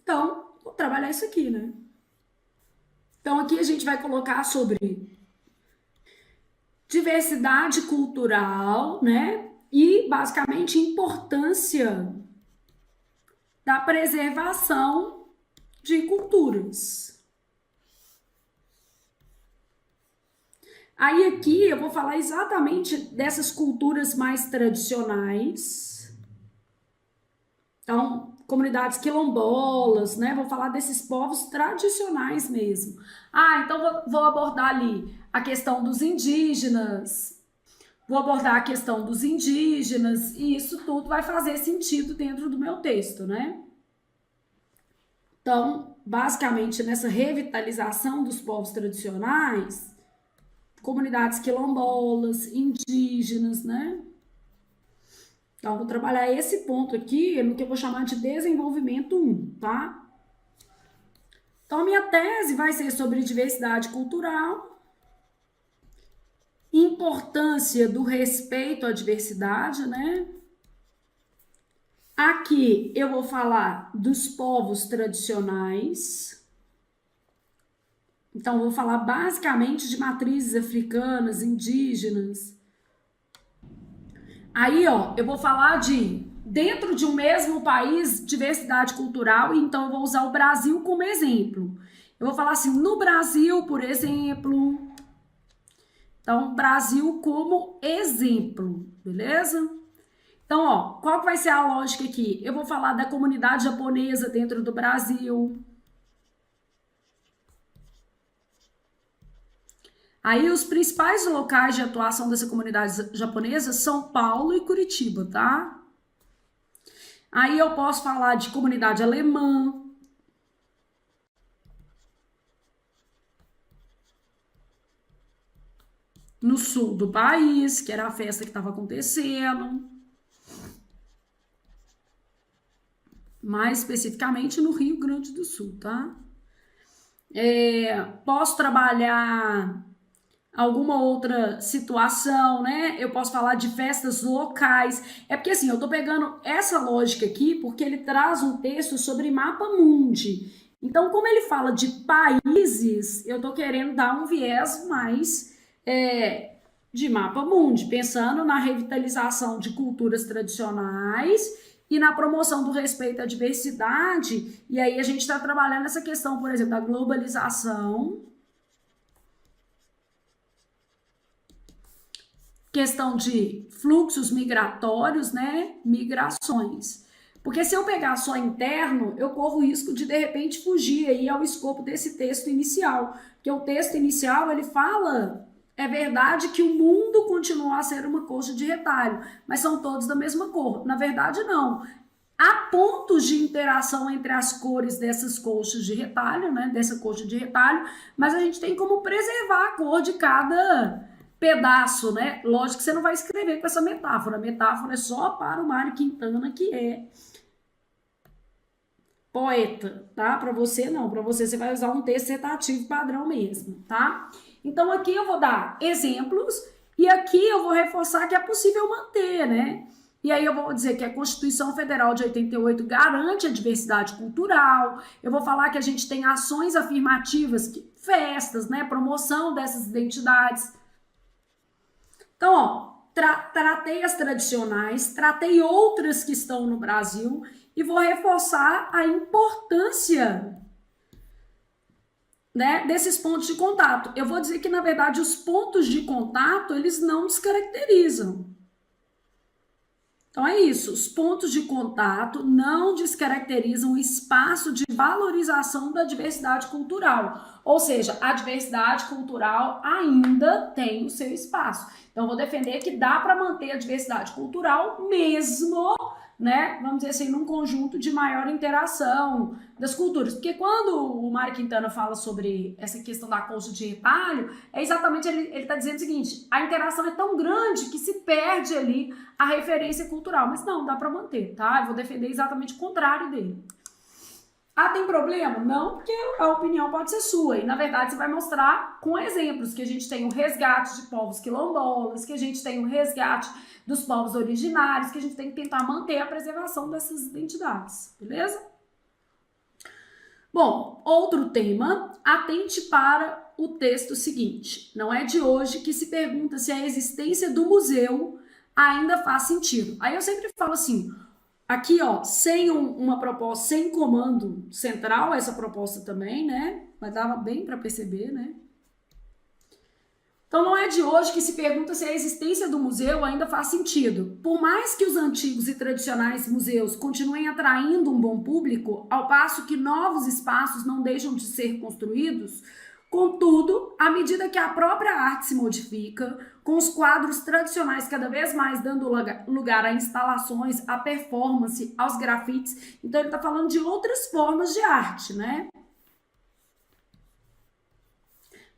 Então, vou trabalhar isso aqui, né? Então, aqui a gente vai colocar sobre diversidade cultural, né? E, basicamente, importância da preservação de culturas. Aí, aqui, eu vou falar exatamente dessas culturas mais tradicionais. Então, comunidades quilombolas, né? Vou falar desses povos tradicionais mesmo. Ah, então vou abordar ali a questão dos indígenas, vou abordar a questão dos indígenas, e isso tudo vai fazer sentido dentro do meu texto, né? Então, basicamente, nessa revitalização dos povos tradicionais, comunidades quilombolas, indígenas, né? Então, vou trabalhar esse ponto aqui no que eu vou chamar de desenvolvimento 1, tá? Então, minha tese vai ser sobre diversidade cultural, importância do respeito à diversidade, né? Aqui eu vou falar dos povos tradicionais. Então, vou falar basicamente de matrizes africanas, indígenas. Aí, ó, eu vou falar de, dentro de um mesmo país, diversidade cultural, então eu vou usar o Brasil como exemplo. Eu vou falar assim, no Brasil, por exemplo. Então, Brasil como exemplo, beleza? Então, ó, qual que vai ser a lógica aqui? Eu vou falar da comunidade japonesa dentro do Brasil. Aí os principais locais de atuação dessa comunidade japonesa são Paulo e Curitiba, tá? Aí eu posso falar de comunidade alemã. No sul do país, que era a festa que estava acontecendo. Mais especificamente no Rio Grande do Sul, tá? Posso trabalhar alguma outra situação, né? Eu posso falar de festas locais. É porque assim, eu tô pegando essa lógica aqui porque ele traz um texto sobre mapa mundi. Então, como ele fala de países, eu tô querendo dar um viés mais de mapa mundi, pensando na revitalização de culturas tradicionais e na promoção do respeito à diversidade. E aí a gente está trabalhando essa questão, por exemplo, da globalização questão de fluxos migratórios, né? Migrações. Porque se eu pegar só interno, eu corro o risco de repente, fugir aí ao escopo desse texto inicial. Porque o texto inicial, ele fala, é verdade que o mundo continua a ser uma coxa de retalho, mas são todos da mesma cor. Na verdade, não. Há pontos de interação entre as cores dessas coxas de retalho, né? Dessa coxa de retalho, mas a gente tem como preservar a cor de cada pedaço, né? Lógico que você não vai escrever com essa metáfora. A metáfora é só para o Mário Quintana, que é poeta, tá? Para você não, para você vai usar um texto citativo padrão mesmo, tá? Então aqui eu vou dar exemplos e aqui eu vou reforçar que é possível manter, né? E aí eu vou dizer que a Constituição Federal de 88 garante a diversidade cultural. Eu vou falar que a gente tem ações afirmativas, festas, né? Promoção dessas identidades. Então, ó, tratei as tradicionais, tratei outras que estão no Brasil e vou reforçar a importância, né, desses pontos de contato. Eu vou dizer que, na verdade, os pontos de contato, eles não descaracterizam. Então é isso, os pontos de contato não descaracterizam o espaço de valorização da diversidade cultural. Ou seja, a diversidade cultural ainda tem o seu espaço. Então, eu vou defender que dá para manter a diversidade cultural mesmo, né, vamos dizer assim, num conjunto de maior interação das culturas. Porque quando o Mário Quintana fala sobre essa questão da coxa de retalho, é exatamente, ele está dizendo o seguinte, a interação é tão grande que se perde ali a referência cultural. Mas não, dá para manter, tá? Eu vou defender exatamente o contrário dele. Ah, tem problema? Não, porque a opinião pode ser sua. E, na verdade, você vai mostrar com exemplos que a gente tem o resgate de povos quilombolas, que a gente tem o resgate dos povos originários, que a gente tem que tentar manter a preservação dessas identidades, beleza? Bom, outro tema, atente para o texto seguinte. Não é de hoje que se pergunta se a existência do museu ainda faz sentido. Aí eu sempre falo assim... Aqui, ó, sem uma proposta, sem comando central, essa proposta também, né? Mas dava bem para perceber, né? Então, não é de hoje que se pergunta se a existência do museu ainda faz sentido. Por mais que os antigos e tradicionais museus continuem atraindo um bom público, ao passo que novos espaços não deixam de ser construídos, contudo, à medida que a própria arte se modifica, com os quadros tradicionais cada vez mais dando lugar a instalações, a performance, aos grafites. Então, ele está falando de outras formas de arte, né?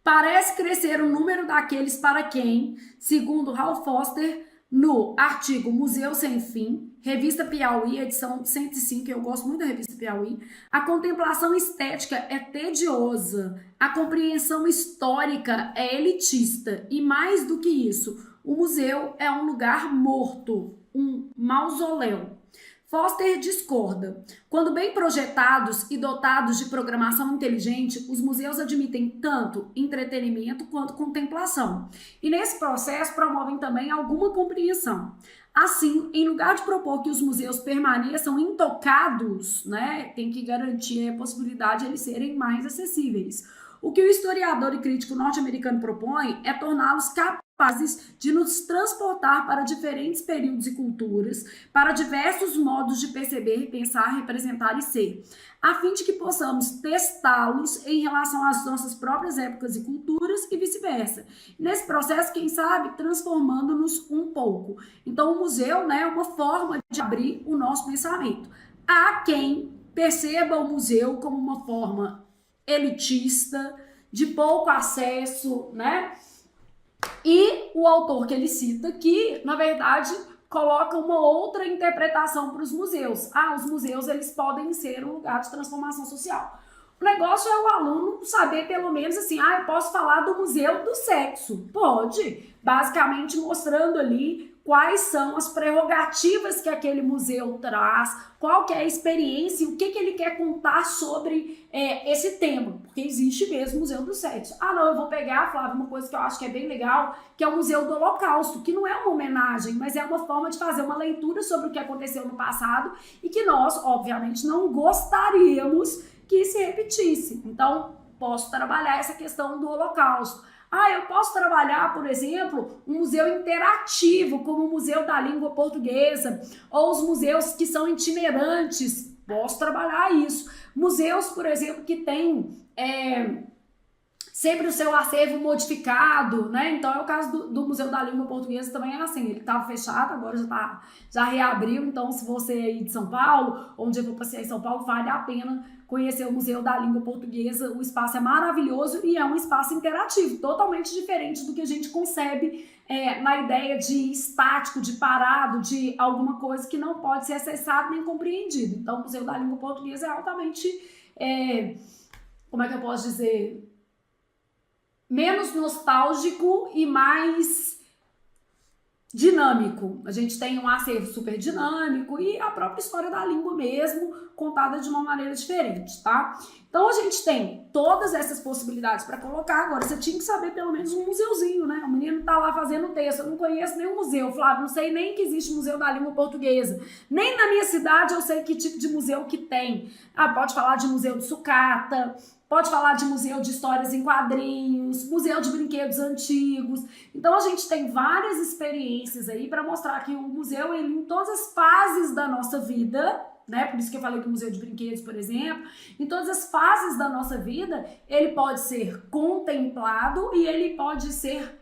Parece crescer o número daqueles para quem, segundo Ralph Foster, no artigo Museu Sem Fim, Revista Piauí, edição 105, eu gosto muito da Revista Piauí, a contemplação estética é tediosa, a compreensão histórica é elitista e, mais do que isso, o museu é um lugar morto, um mausoléu. Foster discorda. Quando bem projetados e dotados de programação inteligente, os museus admitem tanto entretenimento quanto contemplação. E nesse processo promovem também alguma compreensão. Assim, em lugar de propor que os museus permaneçam intocados, né, tem que garantir a possibilidade de eles serem mais acessíveis. O que o historiador e crítico norte-americano propõe é torná-los capazes de nos transportar para diferentes períodos e culturas, para diversos modos de perceber, pensar, representar e ser, a fim de que possamos testá-los em relação às nossas próprias épocas e culturas e vice-versa. Nesse processo, quem sabe, transformando-nos um pouco. Então, o museu, né, é uma forma de abrir o nosso pensamento. Há quem perceba o museu como uma forma elitista, de pouco acesso, né? E o autor que ele cita aqui, na verdade, coloca uma outra interpretação para os museus. Ah, os museus eles podem ser um lugar de transformação social. O negócio é o aluno saber pelo menos assim, eu posso falar do museu do sexo. Pode, basicamente mostrando ali quais são as prerrogativas que aquele museu traz, qual que é a experiência, o que ele quer contar sobre esse tema, porque existe mesmo o Museu do Sexo. Não, eu vou pegar, Flávia, uma coisa que eu acho que é bem legal, que é o Museu do Holocausto, que não é uma homenagem, mas é uma forma de fazer uma leitura sobre o que aconteceu no passado e que nós, obviamente, não gostaríamos que se repetisse. Então, posso trabalhar essa questão do Holocausto. Ah, eu posso trabalhar, por exemplo, um museu interativo, como o Museu da Língua Portuguesa, ou os museus que são itinerantes. Posso trabalhar isso. Museus, por exemplo, que têm sempre o seu acervo modificado, né? Então é o caso do Museu da Língua Portuguesa, também é assim, ele estava fechado, agora já reabriu, então se você é aí de São Paulo, ou um dia for passear em São Paulo, vale a pena conhecer o Museu da Língua Portuguesa. O espaço é maravilhoso e é um espaço interativo, totalmente diferente do que a gente concebe na ideia de estático, de parado, de alguma coisa que não pode ser acessado nem compreendido. Então o Museu da Língua Portuguesa é altamente, como é que eu posso dizer, menos nostálgico e mais dinâmico. A gente tem um acervo super dinâmico e a própria história da língua mesmo, contada de uma maneira diferente, tá? Então a gente tem todas essas possibilidades para colocar. Agora você tinha que saber pelo menos um museuzinho, né? O menino tá lá fazendo texto, eu não conheço nenhum museu, Flávio, não sei nem que existe Museu da Língua Portuguesa. Nem na minha cidade eu sei que tipo de museu que tem. Ah, pode falar de Museu de Sucata, pode falar de museu de histórias em quadrinhos, museu de brinquedos antigos. Então a gente tem várias experiências aí para mostrar que o museu, ele, em todas as fases da nossa vida, né? Por isso que eu falei do museu de brinquedos, por exemplo, em todas as fases da nossa vida, ele pode ser contemplado e ele pode ser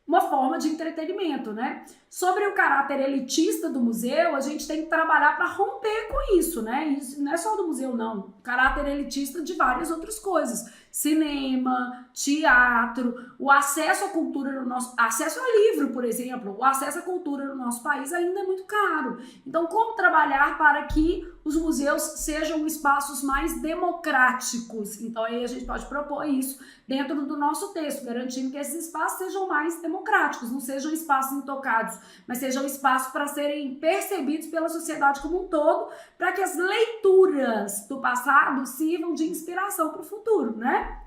uma forma de entretenimento, né? Sobre o caráter elitista do museu, a gente tem que trabalhar para romper com isso, né? Isso não é só do museu, não. O caráter elitista de várias outras coisas. Cinema, teatro, o acesso à cultura no nosso... Acesso a livro, por exemplo. O acesso à cultura no nosso país ainda é muito caro. Então, como trabalhar para que os museus sejam espaços mais democráticos? Então, aí a gente pode propor isso dentro do nosso texto, garantindo que esses espaços sejam mais democráticos, não sejam espaços intocados, mas sejam espaços para serem percebidos pela sociedade como um todo, para que as leituras do passado sirvam de inspiração para o futuro, né?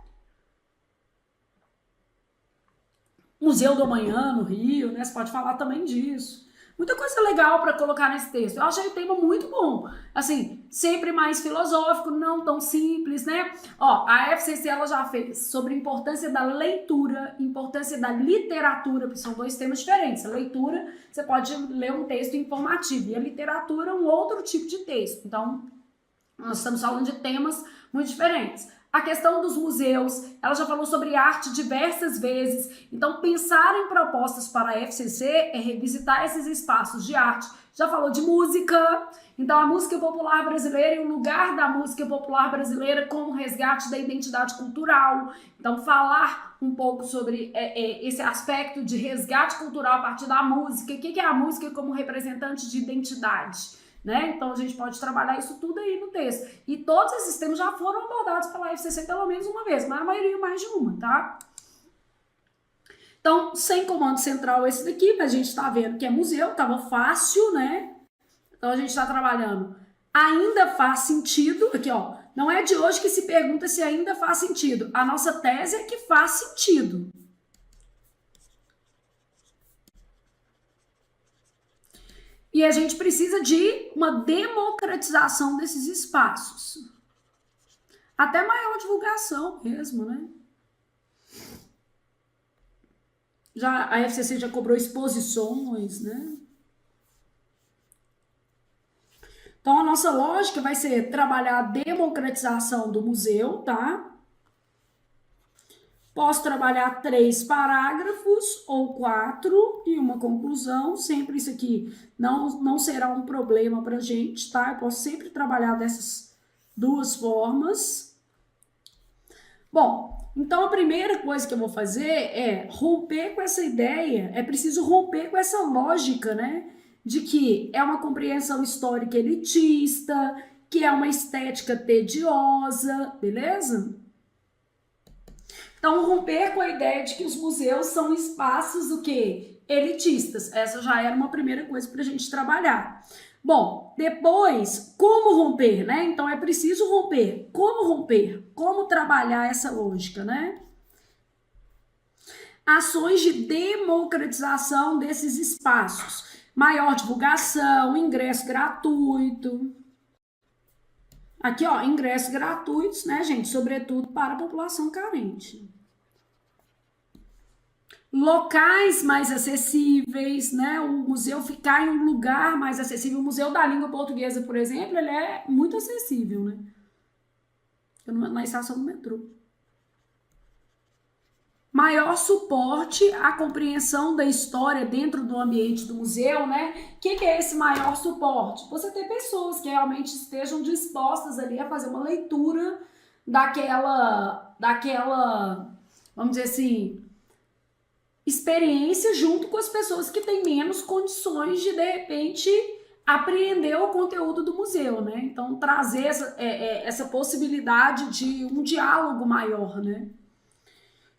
Museu do Amanhã, no Rio, né? Você pode falar também disso. Muita coisa legal para colocar nesse texto. Eu achei o tema muito bom. Assim, sempre mais filosófico, não tão simples, né? Ó, a FCC ela já fez sobre a importância da leitura, importância da literatura, porque são dois temas diferentes. A leitura, você pode ler um texto informativo, e a literatura, um outro tipo de texto. Então, nós estamos falando de temas muito diferentes. A questão dos museus, ela já falou sobre arte diversas vezes. Então, pensar em propostas para a FCC é revisitar esses espaços de arte. Já falou de música. Então, a música popular brasileira e o lugar da música popular brasileira como resgate da identidade cultural. Então, falar um pouco sobre esse aspecto de resgate cultural a partir da música. O que é a música como representante de identidade? Né? Então a gente pode trabalhar isso tudo aí no texto. E todos esses temas já foram abordados pela FCC pelo menos uma vez, mas a maioria mais de uma, tá? Então, sem comando central esse daqui, mas a gente tá vendo que é museu, tava fácil, né? Então a gente tá trabalhando. Ainda faz sentido, aqui ó, não é de hoje que se pergunta se ainda faz sentido. A nossa tese é que faz sentido. E a gente precisa de uma democratização desses espaços. Até maior divulgação mesmo, né? A FCC já cobrou exposições, né? Então, a nossa lógica vai ser trabalhar a democratização do museu, tá? Posso trabalhar 3 parágrafos ou 4 e uma conclusão. Sempre isso aqui não será um problema para a gente, tá? Eu posso sempre trabalhar dessas duas formas. Bom, então a primeira coisa que eu vou fazer é romper com essa ideia. É preciso romper com essa lógica, né? De que é uma compreensão histórica elitista, que é uma estética tediosa, beleza? Então, romper com a ideia de que os museus são espaços, o quê? Elitistas. Essa já era uma primeira coisa para a gente trabalhar. Bom, depois, como romper, né? Então, é preciso romper. Como romper? Como trabalhar essa lógica, né? Ações de democratização desses espaços. Maior divulgação, ingresso gratuito. Aqui, ó, ingressos gratuitos, né, gente? Sobretudo para a população carente. locais mais acessíveis, né? O museu ficar em um lugar mais acessível. O Museu da Língua Portuguesa, por exemplo, ele é muito acessível, né? Na estação do metrô. Maior suporte à compreensão da história dentro do ambiente do museu, né? O que é esse maior suporte? Você ter pessoas que realmente estejam dispostas ali a fazer uma leitura daquela, vamos dizer assim, experiência junto com as pessoas que têm menos condições de repente, apreender o conteúdo do museu, né? Então, trazer essa possibilidade de um diálogo maior, né?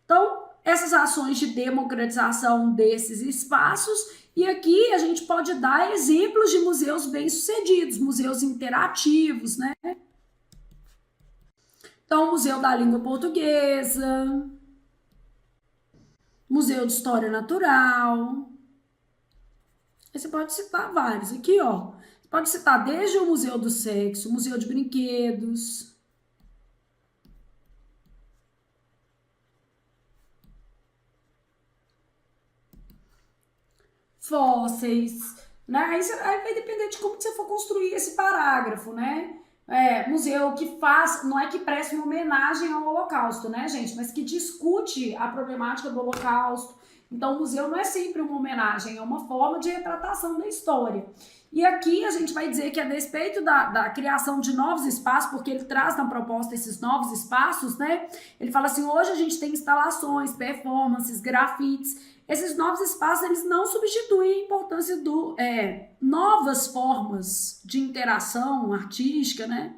Então, essas ações de democratização desses espaços, e aqui a gente pode dar exemplos de museus bem-sucedidos, museus interativos, né? Então, o Museu da Língua Portuguesa, Museu de História Natural. Aí você pode citar vários. Aqui, ó. Você pode citar desde o Museu do Sexo, Museu de Brinquedos, fósseis, né? Aí vai depender de como você for construir esse parágrafo, né? Museu que faz, não é que preste uma homenagem ao Holocausto, né, gente? Mas que discute a problemática do Holocausto. Então, o museu não é sempre uma homenagem, é uma forma de retratação da história. E aqui a gente vai dizer que a despeito da criação de novos espaços, porque ele traz na proposta esses novos espaços, né? Ele fala assim, hoje a gente tem instalações, performances, grafites. Esses novos espaços, eles não substituem a importância do novas formas de interação artística, né?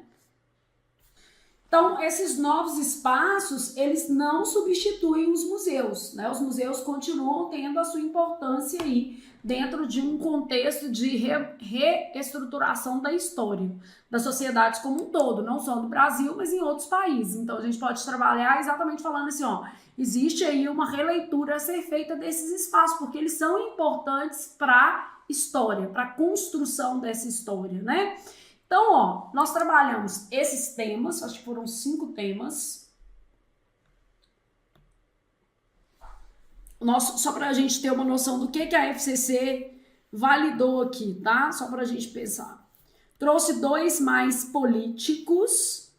Então, esses novos espaços, eles não substituem os museus, né? Os museus continuam tendo a sua importância aí dentro de um contexto de reestruturação da história, das sociedades como um todo, não só no Brasil, mas em outros países. Então, a gente pode trabalhar exatamente falando assim, ó, existe aí uma releitura a ser feita desses espaços, porque eles são importantes para a história, para a construção dessa história, né? Então, ó, nós trabalhamos esses temas, acho que foram 5 temas. Só para a gente ter uma noção do que a FCC validou aqui, tá? Só para a gente pensar. Trouxe 2 mais políticos.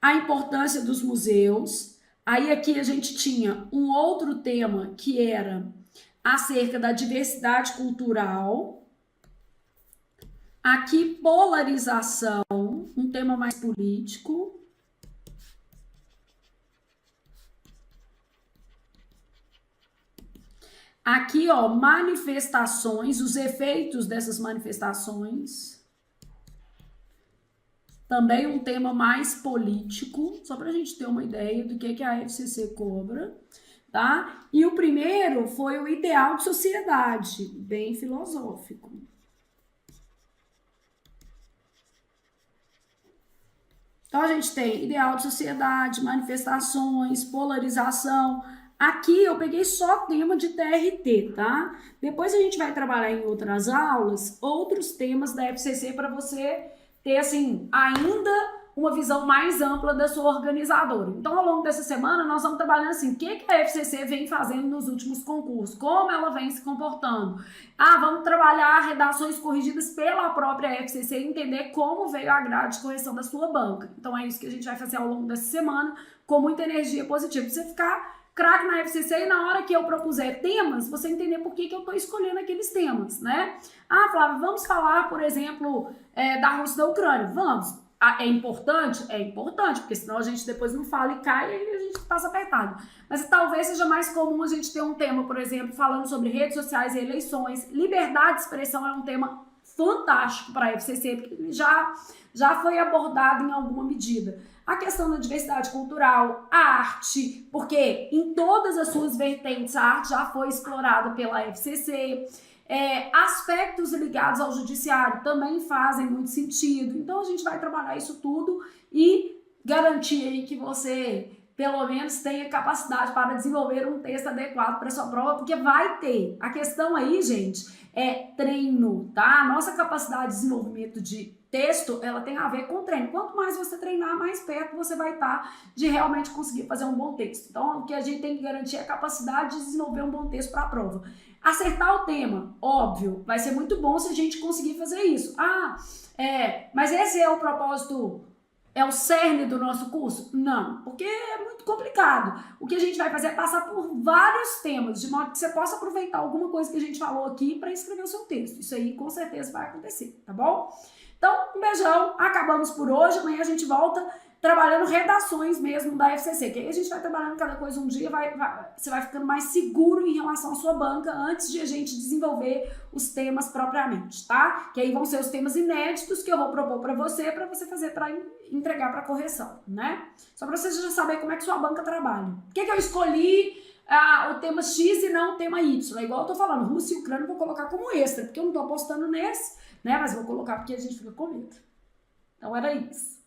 A importância dos museus. Aí aqui a gente tinha um outro tema que era acerca da diversidade cultural. Aqui, polarização, um tema mais político. Aqui, ó, manifestações, os efeitos dessas manifestações. Também um tema mais político, só para a gente ter uma ideia do que a FCC cobra. Tá? E o primeiro foi o ideal de sociedade, bem filosófico. Então, a gente tem ideal de sociedade, manifestações, polarização. Aqui eu peguei só tema de TRT, tá? Depois a gente vai trabalhar em outras aulas, outros temas da FCC para você ter, assim, ainda uma visão mais ampla da sua organizadora. Então, ao longo dessa semana, nós vamos trabalhando assim, o que a FCC vem fazendo nos últimos concursos, como ela vem se comportando. Vamos trabalhar redações corrigidas pela própria FCC e entender como veio a grade de correção da sua banca. Então, é isso que a gente vai fazer ao longo dessa semana, com muita energia positiva. Você ficar craque na FCC e na hora que eu propuser temas, você entender por que eu estou escolhendo aqueles temas, né? Flávia, vamos falar, por exemplo, da Rússia e da Ucrânia. Vamos. É importante? É importante, porque senão a gente depois não fala e cai e a gente passa apertado. Mas talvez seja mais comum a gente ter um tema, por exemplo, falando sobre redes sociais e eleições. Liberdade de expressão é um tema fantástico para a FCC, porque já foi abordado em alguma medida. A questão da diversidade cultural, a arte, porque em todas as suas vertentes a arte já foi explorada pela FCC. Aspectos ligados ao judiciário também fazem muito sentido. Então, a gente vai trabalhar isso tudo e garantir aí que você pelo menos tenha capacidade para desenvolver um texto adequado para sua prova, porque vai ter. A questão aí, gente, é treino, tá? A nossa capacidade de desenvolvimento de texto, ela tem a ver com treino. Quanto mais você treinar, mais perto você vai estar de realmente conseguir fazer um bom texto. Então, o que a gente tem que garantir é a capacidade de desenvolver um bom texto para a prova. Acertar o tema, óbvio, vai ser muito bom se a gente conseguir fazer isso. Mas esse é o propósito, é o cerne do nosso curso? Não, porque é muito complicado. O que a gente vai fazer é passar por vários temas, de modo que você possa aproveitar alguma coisa que a gente falou aqui para escrever o seu texto. Isso aí com certeza vai acontecer, tá bom? Então, um beijão, acabamos por hoje. Amanhã a gente volta trabalhando redações mesmo da FCC, que aí a gente vai trabalhando cada coisa um dia, você vai ficando mais seguro em relação à sua banca antes de a gente desenvolver os temas propriamente, tá? Que aí vão ser os temas inéditos que eu vou propor para você fazer para entregar para correção, né? Só para você já saber como é que sua banca trabalha. Por que eu escolhi o tema X e não o tema Y? É igual eu tô falando, Rússia e Ucrânia eu vou colocar como extra, porque eu não tô apostando nesse, né? Mas vou colocar porque a gente fica com medo. Então era isso.